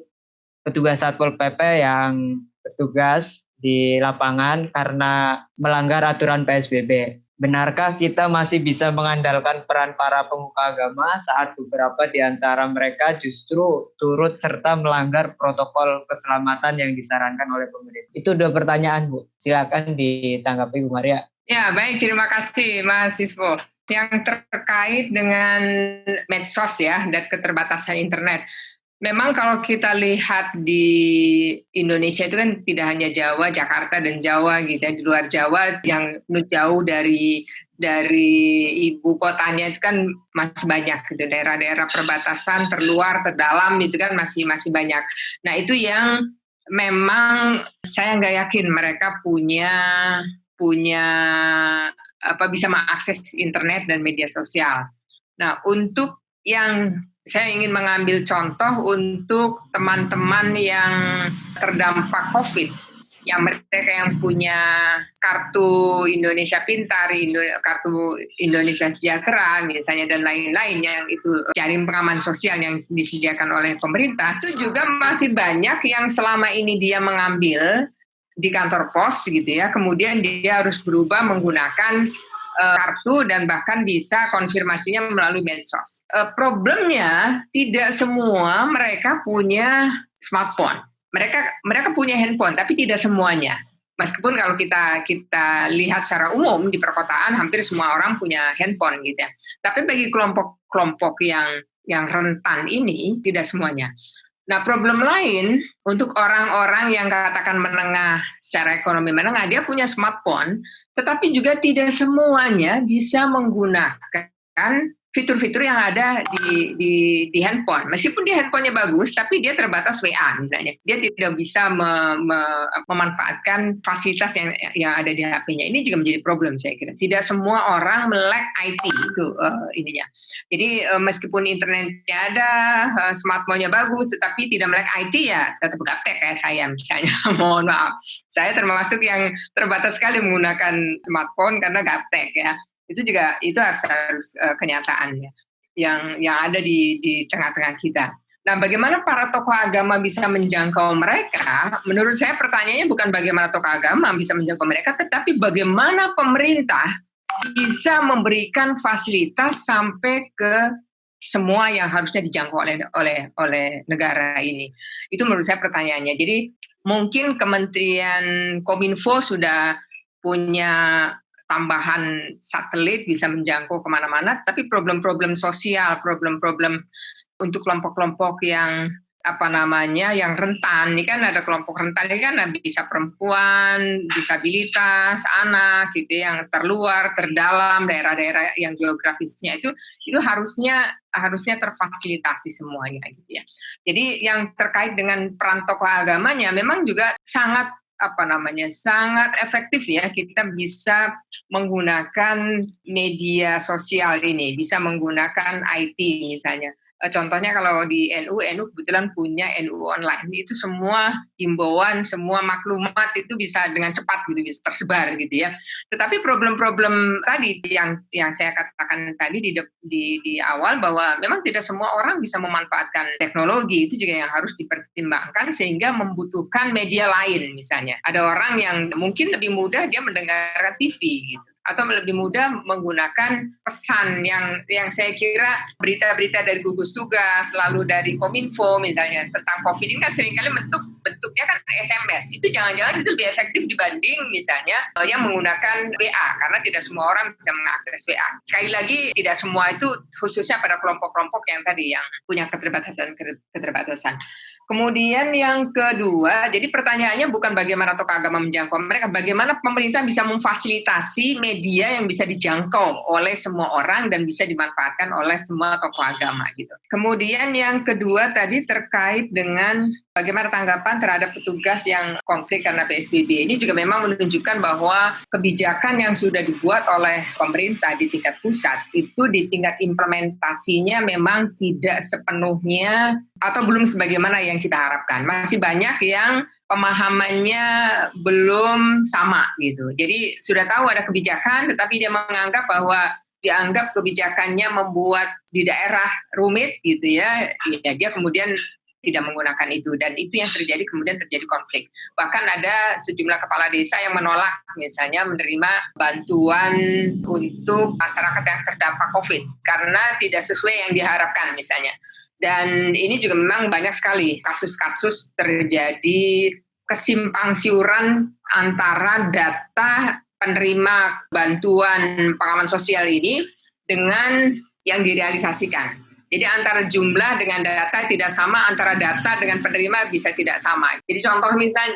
petugas Satpol PP yang bertugas di lapangan karena melanggar aturan PSBB? Benarkah kita masih bisa mengandalkan peran para pemuka agama saat beberapa di antara mereka justru turut serta melanggar protokol keselamatan yang disarankan oleh pemerintah? Itu dua pertanyaan, Bu. Silakan ditanggapi, Bu Maria. Ya, baik. Terima kasih, Mas Siswo. Yang terkait dengan medsos ya dan keterbatasan internet. Memang kalau kita lihat di Indonesia itu kan tidak hanya Jawa, Jakarta dan Jawa gitu ya. Di luar Jawa yang jauh dari ibu kotanya itu kan masih banyak gitu. Daerah-daerah perbatasan terluar, terdalam itu kan masih banyak. Nah, itu yang memang saya nggak yakin mereka punya bisa mengakses internet dan media sosial. Nah, untuk yang saya ingin mengambil contoh untuk teman-teman yang terdampak COVID, yang mereka yang punya kartu Indonesia Pintar, kartu Indonesia Sejahtera misalnya dan lain-lain yang itu jaring pengaman sosial yang disediakan oleh pemerintah, itu juga masih banyak yang selama ini dia mengambil di kantor pos gitu ya, kemudian dia harus berubah menggunakan kartu dan bahkan bisa konfirmasinya melalui medsos. Problemnya tidak semua mereka punya smartphone. Mereka punya handphone, tapi tidak semuanya. Meskipun kalau kita lihat secara umum di perkotaan hampir semua orang punya handphone gitu ya. Tapi bagi kelompok-kelompok yang rentan ini tidak semuanya. Nah, problem lain untuk orang-orang yang katakan menengah, secara ekonomi menengah, dia punya smartphone, tetapi juga tidak semuanya bisa menggunakan fitur-fitur yang ada di handphone. Meskipun dia handphonenya bagus, tapi dia terbatas WA misalnya. Dia tidak bisa memanfaatkan fasilitas yang ada di HP-nya. Ini juga menjadi problem saya kira. Tidak semua orang melek IT itu ininya. Jadi meskipun internetnya ada, smartphone-nya bagus, tetapi tidak melek IT ya tetap gaptek kayak saya misalnya. Mohon maaf. Saya termasuk yang terbatas sekali menggunakan smartphone karena gaptek ya. Itu harus kenyataannya yang ada di tengah-tengah kita. Nah, bagaimana para tokoh agama bisa menjangkau mereka? Menurut saya pertanyaannya bukan bagaimana tokoh agama bisa menjangkau mereka, tetapi bagaimana pemerintah bisa memberikan fasilitas sampai ke semua yang harusnya dijangkau oleh negara ini. Itu menurut saya pertanyaannya. Jadi mungkin Kementerian Kominfo sudah punya tambahan satelit bisa menjangkau kemana-mana, tapi problem-problem sosial, problem-problem untuk kelompok-kelompok yang yang rentan, ini kan ada kelompok rentan, ini kan bisa perempuan, disabilitas, anak, gitu yang terluar, terdalam, daerah-daerah yang geografisnya itu harusnya terfasilitasi semuanya, gitu ya. Jadi yang terkait dengan peran tokoh agamanya memang juga sangat efektif ya, kita bisa menggunakan media sosial ini, bisa menggunakan IT misalnya. Contohnya kalau di NU kebetulan punya NU online, itu semua himbauan, semua maklumat itu bisa dengan cepat gitu, bisa tersebar gitu ya. Tetapi problem-problem tadi yang saya katakan tadi di awal bahwa memang tidak semua orang bisa memanfaatkan teknologi, itu juga yang harus dipertimbangkan sehingga membutuhkan media lain misalnya. Ada orang yang mungkin lebih mudah dia mendengarkan TV gitu, atau lebih mudah menggunakan pesan yang saya kira berita-berita dari gugus tugas, lalu dari Kominfo misalnya tentang COVID ini kan seringkali bentuk bentuknya kan SMS. Itu jangan-jangan itu lebih efektif dibanding misalnya yang menggunakan WA, karena tidak semua orang bisa mengakses WA. Sekali lagi, tidak semua itu khususnya pada kelompok-kelompok yang tadi yang punya keterbatasan. Kemudian yang kedua, jadi pertanyaannya bukan bagaimana tokoh agama menjangkau mereka, bagaimana pemerintah bisa memfasilitasi media yang bisa dijangkau oleh semua orang dan bisa dimanfaatkan oleh semua tokoh agama gitu. Kemudian yang kedua tadi terkait dengan bagaimana tanggapan terhadap petugas yang konflik karena PSBB. Ini juga memang menunjukkan bahwa kebijakan yang sudah dibuat oleh pemerintah di tingkat pusat itu di tingkat implementasinya memang tidak sepenuhnya atau belum sebagaimana yang kita harapkan. Masih banyak yang pemahamannya belum sama gitu. Jadi sudah tahu ada kebijakan, tetapi dia menganggap bahwa dianggap kebijakannya membuat di daerah rumit gitu ya dia kemudian tidak menggunakan itu, dan itu yang terjadi, kemudian terjadi konflik. Bahkan ada sejumlah kepala desa yang menolak misalnya menerima bantuan untuk masyarakat yang terdampak COVID karena tidak sesuai yang diharapkan misalnya. Dan ini juga memang banyak sekali kasus-kasus terjadi kesimpang siuran antara data penerima bantuan pengaman sosial ini dengan yang direalisasikan. Jadi antara jumlah dengan data tidak sama, antara data dengan penerima bisa tidak sama. Jadi contoh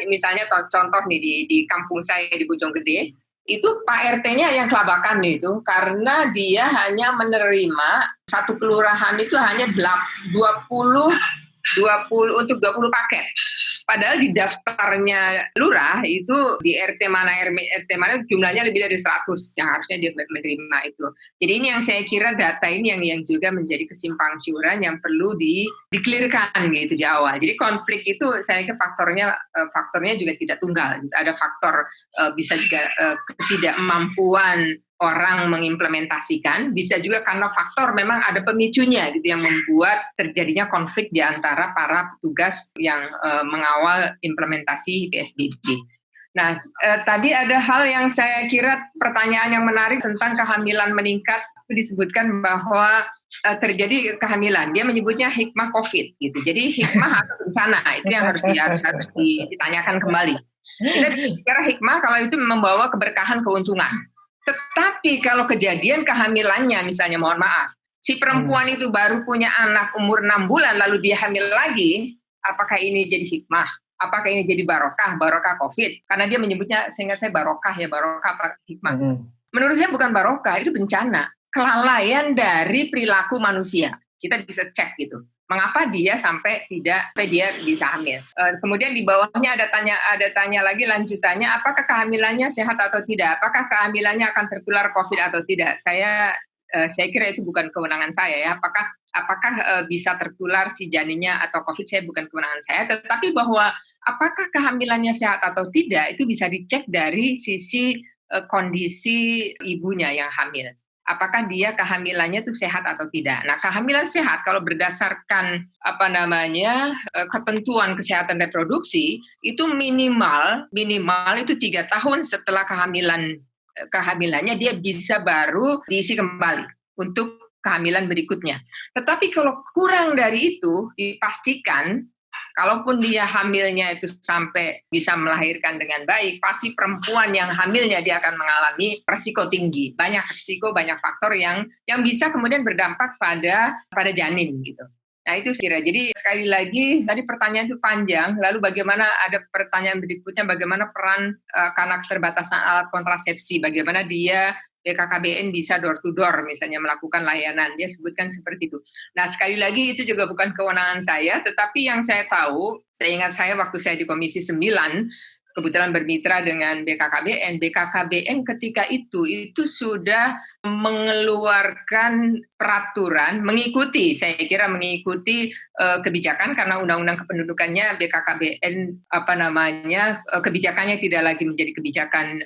misalnya contoh nih di kampung saya di Bojonggede, itu Pak RT-nya yang kelabakan itu karena dia hanya menerima satu kelurahan itu hanya 20 untuk 20 paket. Padahal di daftarnya lurah itu di RT mana jumlahnya lebih dari 100 yang harusnya dia menerima itu. Jadi ini yang saya kira data ini yang juga menjadi kesimpang siuran yang perlu di-clearkan gitu di awal. Jadi konflik itu saya kira faktornya juga tidak tunggal. Ada faktor bisa juga ketidakmampuan orang mengimplementasikan, bisa juga karena faktor memang ada pemicunya gitu yang membuat terjadinya konflik di antara para petugas yang mengawal implementasi PSBB. Nah, tadi ada hal yang saya kira pertanyaan yang menarik tentang kehamilan meningkat, itu disebutkan bahwa terjadi kehamilan. Dia menyebutnya hikmah COVID gitu. Jadi hikmah atau bencana itu yang harus ditanyakan kembali. Kita bicara hikmah kalau itu membawa keberkahan, keuntungan. Tetapi kalau kejadian kehamilannya misalnya, mohon maaf, si perempuan itu baru punya anak umur 6 bulan lalu dia hamil lagi, apakah ini jadi hikmah? Apakah ini jadi barokah COVID? Karena dia menyebutnya, sehingga saya barokah apa hikmah. Menurut saya bukan barokah, itu bencana. Kelalaian dari perilaku manusia. Kita bisa cek gitu. Mengapa dia sampai dia bisa hamil. Kemudian di bawahnya ada tanya lagi lanjutannya, apakah kehamilannya sehat atau tidak? Apakah kehamilannya akan tertular COVID atau tidak? Saya kira itu bukan kewenangan saya ya. Apakah bisa tertular si janinnya atau COVID, saya bukan kewenangan saya. Tetapi bahwa apakah kehamilannya sehat atau tidak itu bisa dicek dari sisi kondisi ibunya yang hamil. Apakah dia kehamilannya itu sehat atau tidak. Nah, kehamilan sehat kalau berdasarkan ketentuan kesehatan reproduksi itu minimal itu 3 tahun setelah kehamilannya dia bisa baru diisi kembali untuk kehamilan berikutnya. Tetapi kalau kurang dari itu dipastikan kalaupun dia hamilnya itu sampai bisa melahirkan dengan baik, pasti perempuan yang hamilnya dia akan mengalami resiko tinggi. Banyak resiko, banyak faktor yang bisa kemudian berdampak pada janin gitu. Nah itu kira. Jadi sekali lagi tadi pertanyaan itu panjang. Lalu bagaimana ada pertanyaan berikutnya, bagaimana peran karena keterbatasan alat kontrasepsi, bagaimana dia BKKBN bisa door to door misalnya melakukan layanan, dia sebutkan seperti itu. Nah sekali lagi itu juga bukan kewenangan saya, tetapi yang saya tahu, saya ingat saya waktu saya di Komisi 9, kebetulan bermitra dengan BKKBN ketika itu sudah mengeluarkan peraturan, mengikuti kebijakan karena undang-undang kependudukannya BKKBN kebijakannya tidak lagi menjadi kebijakan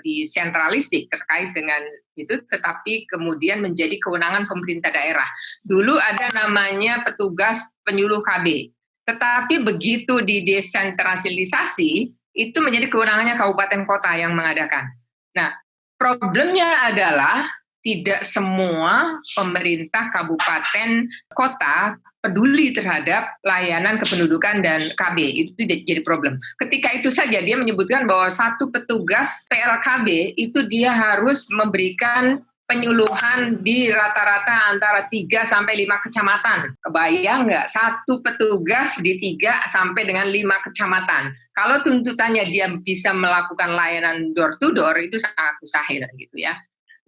desentralistik terkait dengan itu, tetapi kemudian menjadi kewenangan pemerintah daerah. Dulu ada namanya petugas penyuluh KB. Tetapi begitu didesentralisasi, itu menjadi kewenangannya kabupaten kota yang mengadakan. Nah, problemnya adalah tidak semua pemerintah kabupaten kota peduli terhadap layanan kependudukan dan KB. Itu jadi problem. Ketika itu saja dia menyebutkan bahwa satu petugas PLKB itu dia harus memberikan penyuluhan di rata-rata antara 3 sampai 5 kecamatan. Kebayang nggak? Satu petugas di 3 sampai dengan 5 kecamatan. Kalau tuntutannya dia bisa melakukan layanan door to door, itu sangat mustahil gitu ya.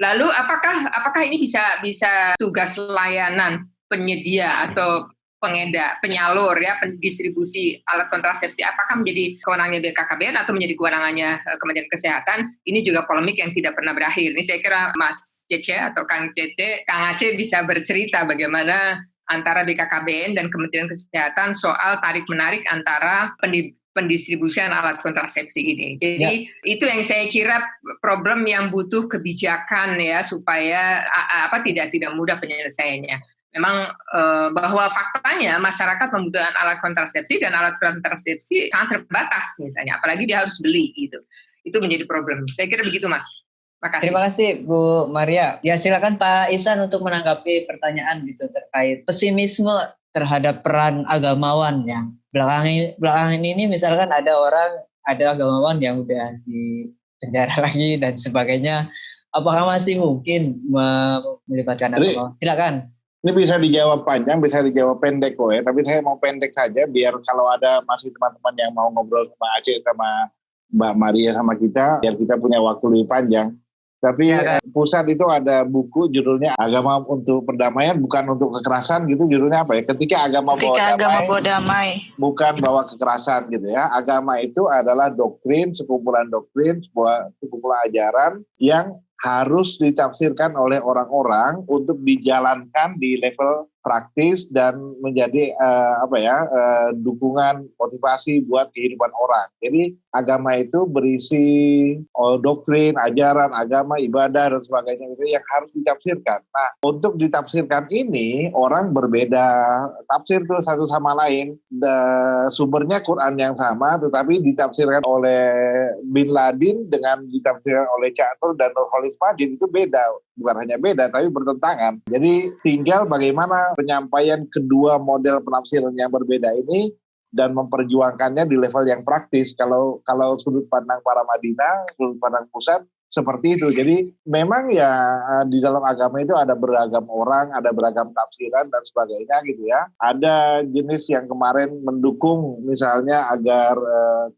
Lalu apakah ini bisa tugas layanan penyedia atau penyalur ya, pendistribusi alat kontrasepsi, apakah menjadi kewenangannya BKKBN atau menjadi kewenangannya Kementerian Kesehatan? Ini juga polemik yang tidak pernah berakhir. Ini saya kira Mas Cece atau Kang Aceh bisa bercerita bagaimana antara BKKBN dan Kementerian Kesehatan soal tarik-menarik antara pendistribusian alat kontrasepsi ini. Jadi itu yang saya kira problem yang butuh kebijakan ya, supaya tidak mudah penyelesaiannya. Memang bahwa faktanya masyarakat membutuhkan alat kontrasepsi dan alat kontrasepsi sangat terbatas misalnya, apalagi dia harus beli gitu. Itu menjadi problem. Saya kira begitu, Mas. Makasih. Terima kasih Bu Maria. Ya, silakan Pak Ihsan untuk menanggapi pertanyaan gitu terkait pesimisme terhadap peran agamawan yang belakangan ini misalkan ada agamawan yang udah di penjara lagi dan sebagainya. Apakah masih mungkin melibatkan agamawan? Silakan. Ini bisa dijawab panjang, bisa dijawab pendek kok ya. Tapi saya mau pendek saja biar kalau ada masih teman-teman yang mau ngobrol sama Aceh, sama Mbak Maria, sama kita, biar kita punya waktu lebih panjang. Tapi pusat itu ada buku judulnya Agama untuk Perdamaian, bukan untuk kekerasan gitu, judulnya apa ya? Ketika agama bawa damai, bukan bawa kekerasan gitu ya. Agama itu adalah sekumpulan doktrin, sebuah sekumpulan ajaran yang harus ditafsirkan oleh orang-orang untuk dijalankan di level praktis dan menjadi dukungan motivasi buat kehidupan orang. Jadi agama itu berisi doktrin, ajaran, agama, ibadah dan sebagainya itu yang harus ditafsirkan. Nah, untuk ditafsirkan ini orang berbeda tafsir tuh satu sama lain. Sumbernya Quran yang sama, tetapi ditafsirkan oleh Bin Laden dengan ditafsirkan oleh Ca'nur dan Nurholis Majid itu beda. Bukan hanya beda, tapi bertentangan. Jadi tinggal bagaimana penyampaian kedua model penafsiran yang berbeda ini dan memperjuangkannya di level yang praktis. Kalau sudut pandang para Madinah, sudut pandang pusat, seperti itu. Jadi memang ya di dalam agama itu ada beragam orang, ada beragam tafsiran dan sebagainya gitu ya. Ada jenis yang kemarin mendukung misalnya agar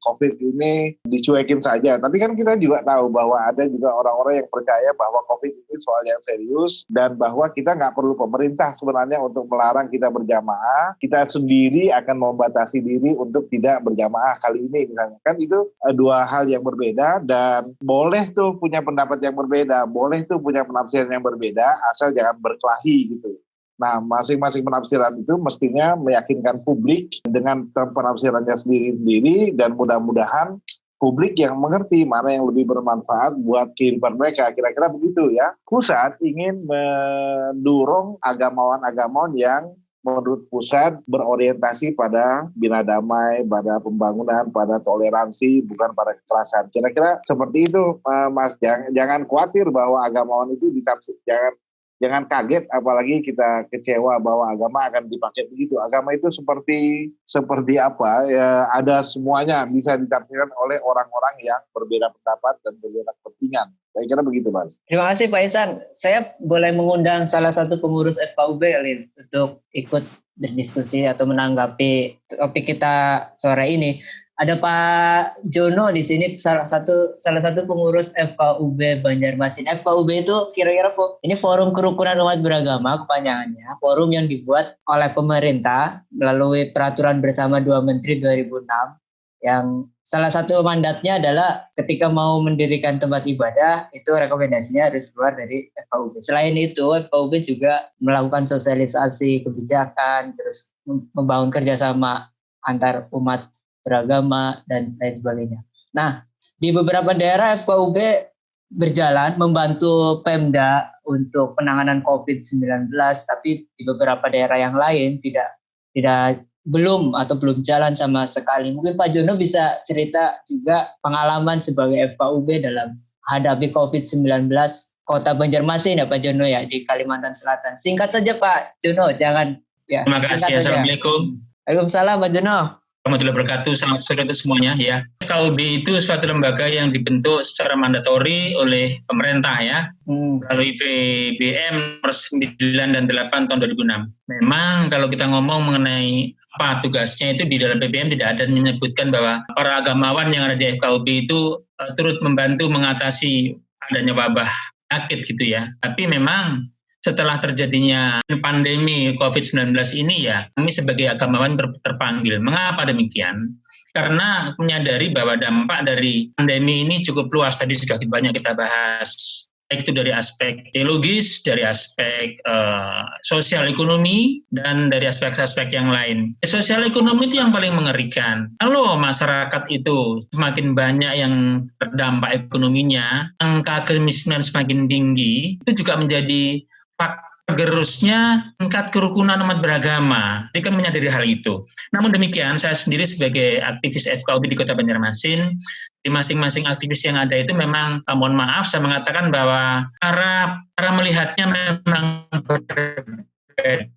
COVID ini dicuekin saja. Tapi kan kita juga tahu bahwa ada juga orang-orang yang percaya bahwa COVID ini soal yang serius dan bahwa kita nggak perlu pemerintah sebenarnya untuk melarang kita berjamaah. Kita sendiri akan membatasi diri untuk tidak berjamaah kali ini misalnya. Kan itu dua hal yang berbeda dan boleh tuh punya pendapat yang berbeda, boleh tuh punya penafsiran yang berbeda, asal jangan berkelahi gitu. Nah, masing-masing penafsiran itu mestinya meyakinkan publik dengan penafsirannya sendiri-sendiri dan mudah-mudahan publik yang mengerti mana yang lebih bermanfaat buat kehidupan mereka. Kira-kira begitu ya. Pusat ingin mendorong agamawan-agamawan yang menurut pusat berorientasi pada bina damai, pada pembangunan, pada toleransi, bukan pada kekerasan. Kira-kira seperti itu, Mas. Jangan khawatir bahwa agamawan itu ditafsir. Jangan kaget, apalagi kita kecewa bahwa agama akan dipakai begitu. Agama itu seperti apa? Ya, ada semuanya bisa ditafsirkan oleh orang-orang yang berbeda pendapat dan berbeda kepentingan. Saya kira begitu, Mas. Terima kasih Pak Ihsan. Saya boleh mengundang salah satu pengurus FKUB untuk ikut berdiskusi atau menanggapi topik kita sore ini. Ada Pak Jono di sini, salah satu pengurus FKUB Banjarmasin. FKUB itu kira-kira ini Forum Kerukunan Umat Beragama kepanjangannya, forum yang dibuat oleh pemerintah melalui Peraturan Bersama 2 Menteri 2006 yang salah satu mandatnya adalah ketika mau mendirikan tempat ibadah itu rekomendasinya harus keluar dari FKUB. Selain itu FKUB juga melakukan sosialisasi kebijakan, terus membangun kerjasama antar umat beragama dan lain sebagainya. Nah, di beberapa daerah FKUB berjalan membantu Pemda untuk penanganan COVID-19, tapi di beberapa daerah yang lain belum jalan sama sekali. Mungkin Pak Jono bisa cerita juga pengalaman sebagai FKUB dalam hadapi COVID-19 Kota Banjarmasin ya Pak Jono ya, di Kalimantan Selatan. Singkat saja Pak Jono, jangan Ya, Terima kasih. singkat saja. Assalamualaikum. Waalaikumsalam, Pak Jono. Warahmatullahi wabarakatuh. Selamat sore untuk semuanya ya. FKUB itu suatu lembaga yang dibentuk secara mandatori oleh pemerintah ya, melalui PBM nomor 9 dan 8 tahun 2006. Memang kalau kita ngomong mengenai apa tugasnya itu di dalam PBM tidak ada menyebutkan bahwa para agamawan yang ada di FKUB itu turut membantu mengatasi adanya wabah penyakit gitu ya. Tapi memang setelah terjadinya pandemi COVID-19 ini ya, kami sebagai agamawan terpanggil. Mengapa demikian? Karena menyadari bahwa dampak dari pandemi ini cukup luas, tadi sudah banyak kita bahas. Baik itu dari aspek teologis, dari aspek sosial ekonomi, dan dari aspek-aspek yang lain. Sosial ekonomi itu yang paling mengerikan. Kalau masyarakat itu semakin banyak yang terdampak ekonominya, angka kemiskinan semakin tinggi, itu juga menjadi faktor gerusnya tingkat kerukunan umat beragama. Jadi kan menyadari hal itu. Namun demikian, saya sendiri sebagai aktivis FKUB di Kota Banjarmasin, di masing-masing aktivis yang ada itu memang, mohon maaf, saya mengatakan bahwa cara melihatnya memang berbeda.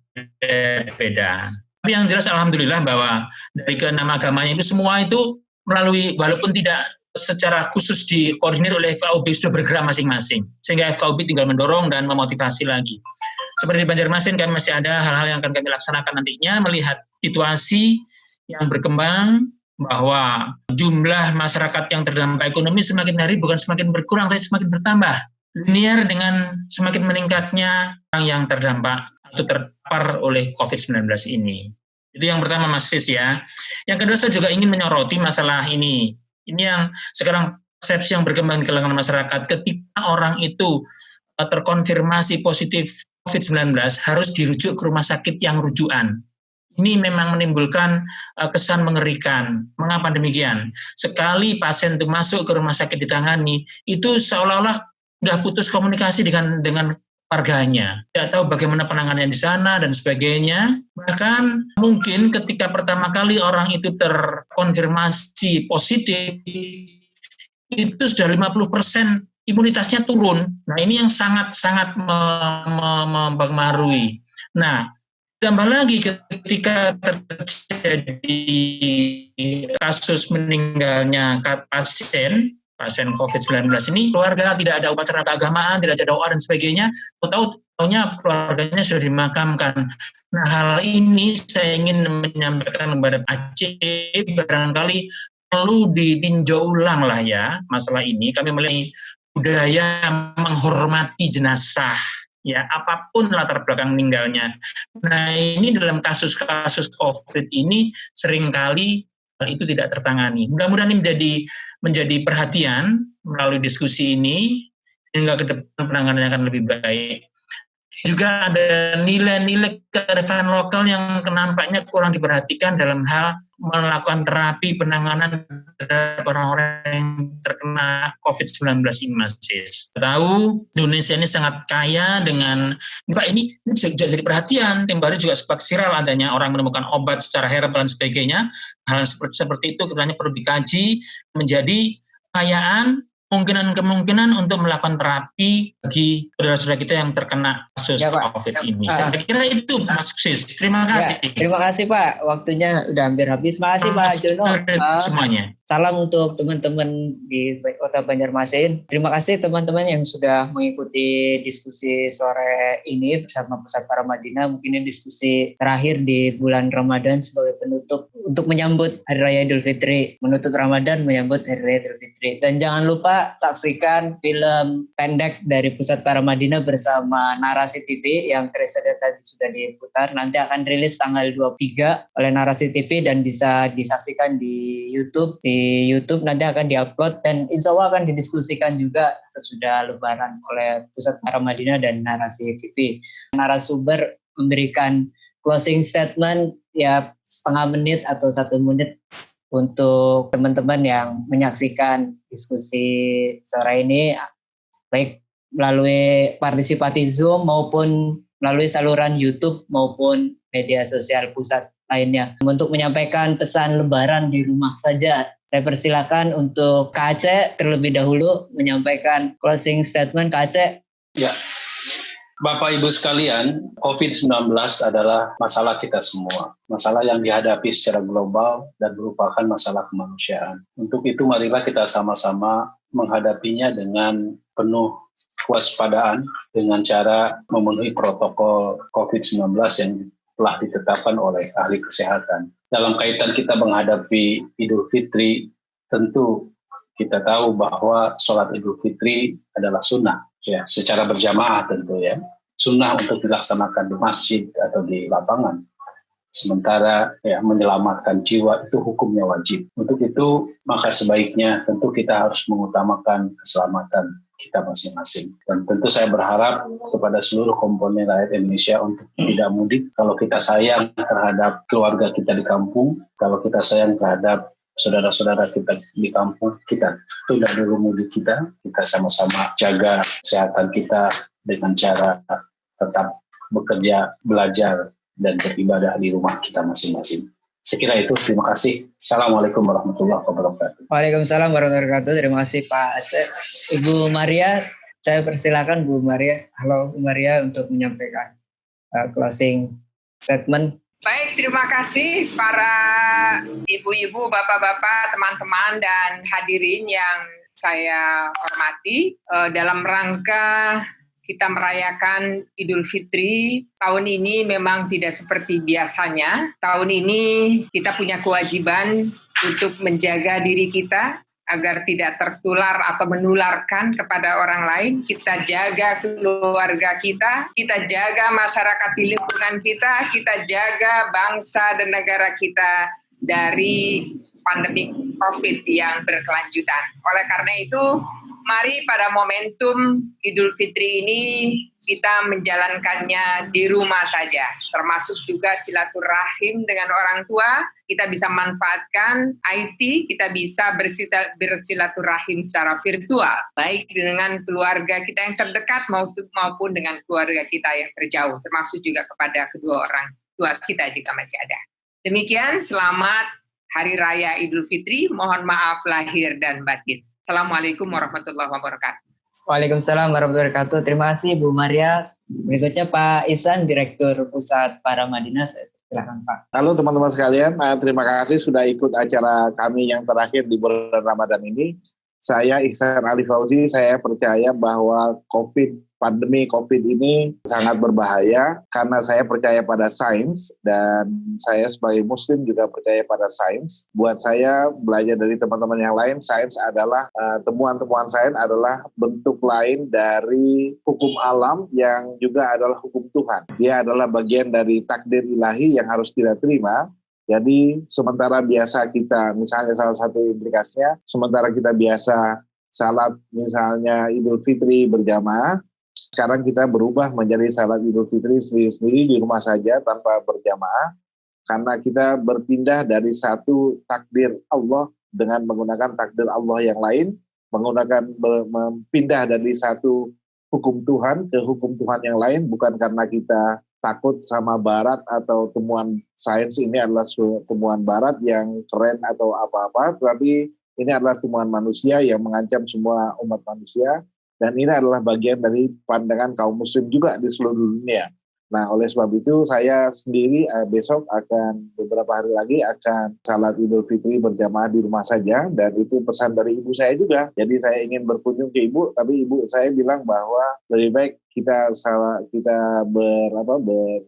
Tapi yang jelas alhamdulillah bahwa dari keenam agamanya itu semua itu melalui, walaupun tidak secara khusus dikoordinir oleh FKUB, sudah bergerak masing-masing. Sehingga FKUB tinggal mendorong dan memotivasi lagi. Seperti di Banjarmasin, kami masih ada hal-hal yang akan kami laksanakan nantinya, melihat situasi yang berkembang, bahwa jumlah masyarakat yang terdampak ekonomi semakin hari bukan semakin berkurang, tapi semakin bertambah. Linear dengan semakin meningkatnya orang yang terdampak atau terpapar oleh COVID-19 ini. Itu yang pertama, Mas Sis ya. Yang kedua, saya juga ingin menyoroti masalah ini. Ini yang sekarang persepsi yang berkembang di kalangan masyarakat, ketika orang itu terkonfirmasi positif COVID-19 harus dirujuk ke rumah sakit yang rujukan. Ini memang menimbulkan kesan mengerikan. Mengapa demikian? Sekali pasien itu masuk ke rumah sakit ditangani, itu seolah-olah sudah putus komunikasi dengan warganya. Tidak tahu bagaimana penanganannya di sana dan sebagainya. Bahkan mungkin ketika pertama kali orang itu terkonfirmasi positif, itu sudah 50% imunitasnya turun. Nah, ini yang sangat-sangat mempengaruhi. Nah, tambah lagi ketika terjadi kasus meninggalnya pasien COVID-19 ini, keluarga tidak ada upacara keagamaan, tidak ada doa dan sebagainya, tahu-taunya keluarganya sudah dimakamkan. Nah, hal ini saya ingin menyampaikan kepada Aceh, barangkali perlu ditinjau ulang lah ya masalah ini. Kami melihat budaya menghormati jenazah, ya apapun latar belakang meninggalnya. Nah, ini dalam kasus-kasus COVID ini seringkali hal itu tidak tertangani. Mudah-mudahan ini menjadi perhatian melalui diskusi ini, sehingga ke depan penanganannya akan lebih baik. Juga ada nilai-nilai kearifan lokal yang nampaknya kurang diperhatikan dalam hal melakukan terapi penanganan terhadap orang-orang yang terkena COVID-19 ini, Mas Sis. Tahu Indonesia ini sangat kaya dengan, Pak, ini juga jadi perhatian. Tempo hari juga sempat viral adanya orang menemukan obat secara herbal dan sebagainya. Hal seperti itu kiranya perlu dikaji menjadi kekayaan, kemungkinan untuk melakukan terapi bagi saudara-saudara kita yang terkena kasus COVID ini. Saya kira itu, Mas Sis. Terima kasih. Ya, terima kasih, Pak. Waktunya udah hampir habis. Terima kasih, Pak Jono. Semuanya. Salam untuk teman-teman di Kota Banjarmasin. Terima kasih teman-teman yang sudah mengikuti diskusi sore ini bersama Pusat Paramadina. Mungkin ini diskusi terakhir di bulan Ramadan sebagai penutup untuk menyambut Hari Raya Idul Fitri. Menutup Ramadan, menyambut Hari Raya Idul Fitri. Dan jangan lupa saksikan film pendek dari Pusat Paramadina bersama Narasi TV yang Kristen tadi sudah diputar. Nanti akan rilis tanggal 23 oleh Narasi TV dan bisa disaksikan di YouTube. Di YouTube nanti akan diupload dan insya Allah akan didiskusikan juga sesudah Lebaran oleh Pusat Paramadina dan Narasi TV. Narasumber memberikan closing statement ya setengah menit atau 1 menit untuk teman-teman yang menyaksikan diskusi sore ini, baik melalui partisipasi Zoom maupun melalui saluran YouTube maupun media sosial pusat lainnya. Untuk menyampaikan pesan Lebaran di rumah saja, saya persilakan untuk Kak Aceh terlebih dahulu menyampaikan closing statement. Kak Aceh. Ya, Bapak Ibu sekalian, COVID-19 adalah masalah kita semua. Masalah yang dihadapi secara global dan merupakan masalah kemanusiaan. Untuk itu marilah kita sama-sama menghadapinya dengan penuh kewaspadaan dengan cara memenuhi protokol COVID-19 yang telah ditetapkan oleh ahli kesehatan. Dalam kaitan kita menghadapi Idul Fitri, tentu kita tahu bahwa sholat Idul Fitri adalah sunnah, ya, secara berjamaah tentu ya. Sunnah untuk dilaksanakan di masjid atau di lapangan. Sementara ya menyelamatkan jiwa itu hukumnya wajib. Untuk itu maka sebaiknya tentu kita harus mengutamakan keselamatan kita masing-masing. Dan tentu saya berharap kepada seluruh komponen rakyat Indonesia untuk tidak mudik. Kalau kita sayang terhadap keluarga kita di kampung, kalau kita sayang terhadap saudara-saudara kita di kampung, kita tunda dulu mudik kita sama-sama jaga kesehatan kita dengan cara tetap bekerja, belajar, dan beribadah di rumah kita masing-masing. Sekira itu, terima kasih. Assalamualaikum warahmatullahi wabarakatuh. Waalaikumsalam warahmatullahi wabarakatuh. Terima kasih Pak Aceh. Ibu Maria, saya persilakan Bu Maria. Halo Bu Maria untuk menyampaikan closing statement. Baik, terima kasih para ibu-ibu, bapak-bapak, teman-teman, dan hadirin yang saya hormati. Dalam rangka kita merayakan Idul Fitri, tahun ini memang tidak seperti biasanya. Tahun ini kita punya kewajiban untuk menjaga diri kita agar tidak tertular atau menularkan kepada orang lain. Kita jaga keluarga kita jaga masyarakat di lingkungan kita jaga bangsa dan negara kita dari pandemi COVID yang berkelanjutan. Oleh karena itu, mari pada momentum Idul Fitri ini kita menjalankannya di rumah saja, termasuk juga silaturahim dengan orang tua. Kita bisa manfaatkan IT, kita bisa bersilaturahim secara virtual, baik dengan keluarga kita yang terdekat maupun dengan keluarga kita yang terjauh, termasuk juga kepada kedua orang tua kita jika masih ada. Demikian, selamat Hari Raya Idul Fitri, mohon maaf lahir dan batin. Assalamualaikum warahmatullahi wabarakatuh. Waalaikumsalam warahmatullahi wabarakatuh. Terima kasih Bu Maria. Berikutnya Pak Ihsan, Direktur Pusat Paramadina. Silakan Pak. Halo teman-teman sekalian, terima kasih sudah ikut acara kami yang terakhir di bulan Ramadan ini. Saya Ihsan Ali Fauzi, saya percaya bahwa pandemi COVID ini sangat berbahaya karena saya percaya pada sains dan saya sebagai Muslim juga percaya pada sains. Buat saya belajar dari teman-teman yang lain, sains adalah temuan-temuan sains adalah bentuk lain dari hukum alam yang juga adalah hukum Tuhan. Dia adalah bagian dari takdir ilahi yang harus kita terima. Jadi sementara biasa kita, misalnya salah satu implikasinya, sementara kita biasa salat misalnya Idul Fitri berjamaah, sekarang kita berubah menjadi salat Idul Fitri sendiri-sendiri di rumah saja tanpa berjamaah, karena kita berpindah dari satu takdir Allah dengan menggunakan takdir Allah yang lain, pindah dari satu hukum Tuhan ke hukum Tuhan yang lain, bukan karena kita takut sama barat atau temuan sains ini adalah temuan barat yang keren atau apa-apa, tetapi ini adalah temuan manusia yang mengancam semua umat manusia, dan ini adalah bagian dari pandangan kaum muslim juga di seluruh dunia. Nah, oleh sebab itu saya sendiri besok akan beberapa hari lagi akan salat Idul Fitri berjamaah di rumah saja, dan itu pesan dari ibu saya juga. Jadi saya ingin berkunjung ke ibu, tapi ibu saya bilang bahwa lebih baik kita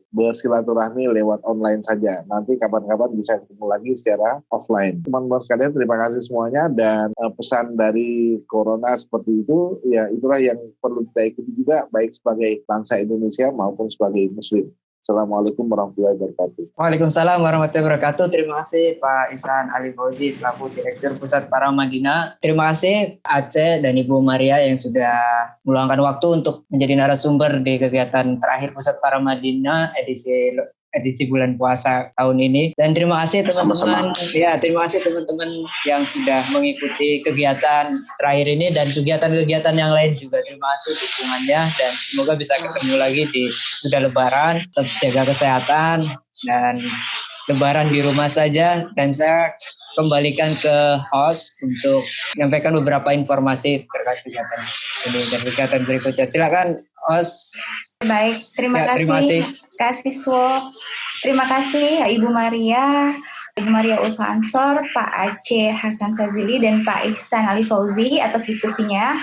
bersilaturahmi lewat online saja. Nanti kapan-kapan bisa ketemu lagi secara offline. Teman-teman sekalian, terima kasih semuanya, dan pesan dari Corona seperti itu, ya itulah yang perlu kita ikuti juga, baik sebagai bangsa Indonesia maupun sebagai Muslim. Assalamualaikum warahmatullahi wabarakatuh. Waalaikumsalam warahmatullahi wabarakatuh. Terima kasih Pak Ihsan Ali Fauzi selaku Direktur Pusat Paramadina. Terima kasih Aceh dan Ibu Maria yang sudah meluangkan waktu untuk menjadi narasumber di kegiatan terakhir Pusat Paramadina edisi bulan puasa tahun ini. Dan terima kasih teman-teman. Ya, terima kasih teman-teman yang sudah mengikuti kegiatan terakhir ini dan kegiatan-kegiatan yang lain juga. Terima kasih dukungannya, dan semoga bisa ketemu lagi di sudah Lebaran. Tetap jaga kesehatan dan Lebaran di rumah saja. Dan saya kembalikan ke host untuk menyampaikan beberapa informasi terkait kegiatan ini dan kegiatan berikutnya. Silakan host. Baik, terima kasih Kak Siswo. Terima kasih Ibu Maria Ulfa Ansor, Pak Aceh Hasan Sazili, dan Pak Ihsan Ali Fauzi atas diskusinya.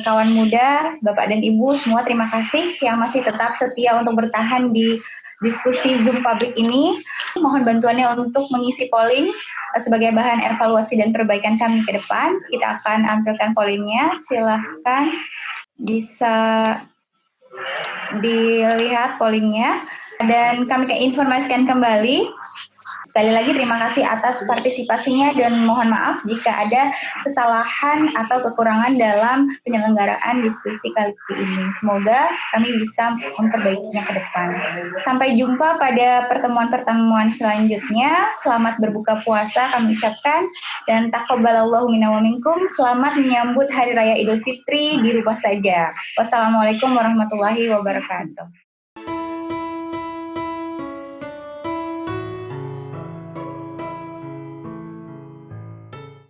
Kawan muda, Bapak dan Ibu semua, terima kasih yang masih tetap setia untuk bertahan di diskusi Zoom publik ini. Mohon bantuannya untuk mengisi polling sebagai bahan evaluasi dan perbaikan kami ke depan. Kita akan ambilkan pollingnya, silahkan bisa dilihat pollingnya, dan kami informasikan kembali. Sekali lagi terima kasih atas partisipasinya dan mohon maaf jika ada kesalahan atau kekurangan dalam penyelenggaraan diskusi kali ini. Semoga kami bisa memperbaikinya ke depan. Sampai jumpa pada pertemuan-pertemuan selanjutnya. Selamat berbuka puasa kami ucapkan, dan taqabbalallahu minna wa minkum. Selamat menyambut Hari Raya Idul Fitri di rumah saja. Wassalamualaikum warahmatullahi wabarakatuh.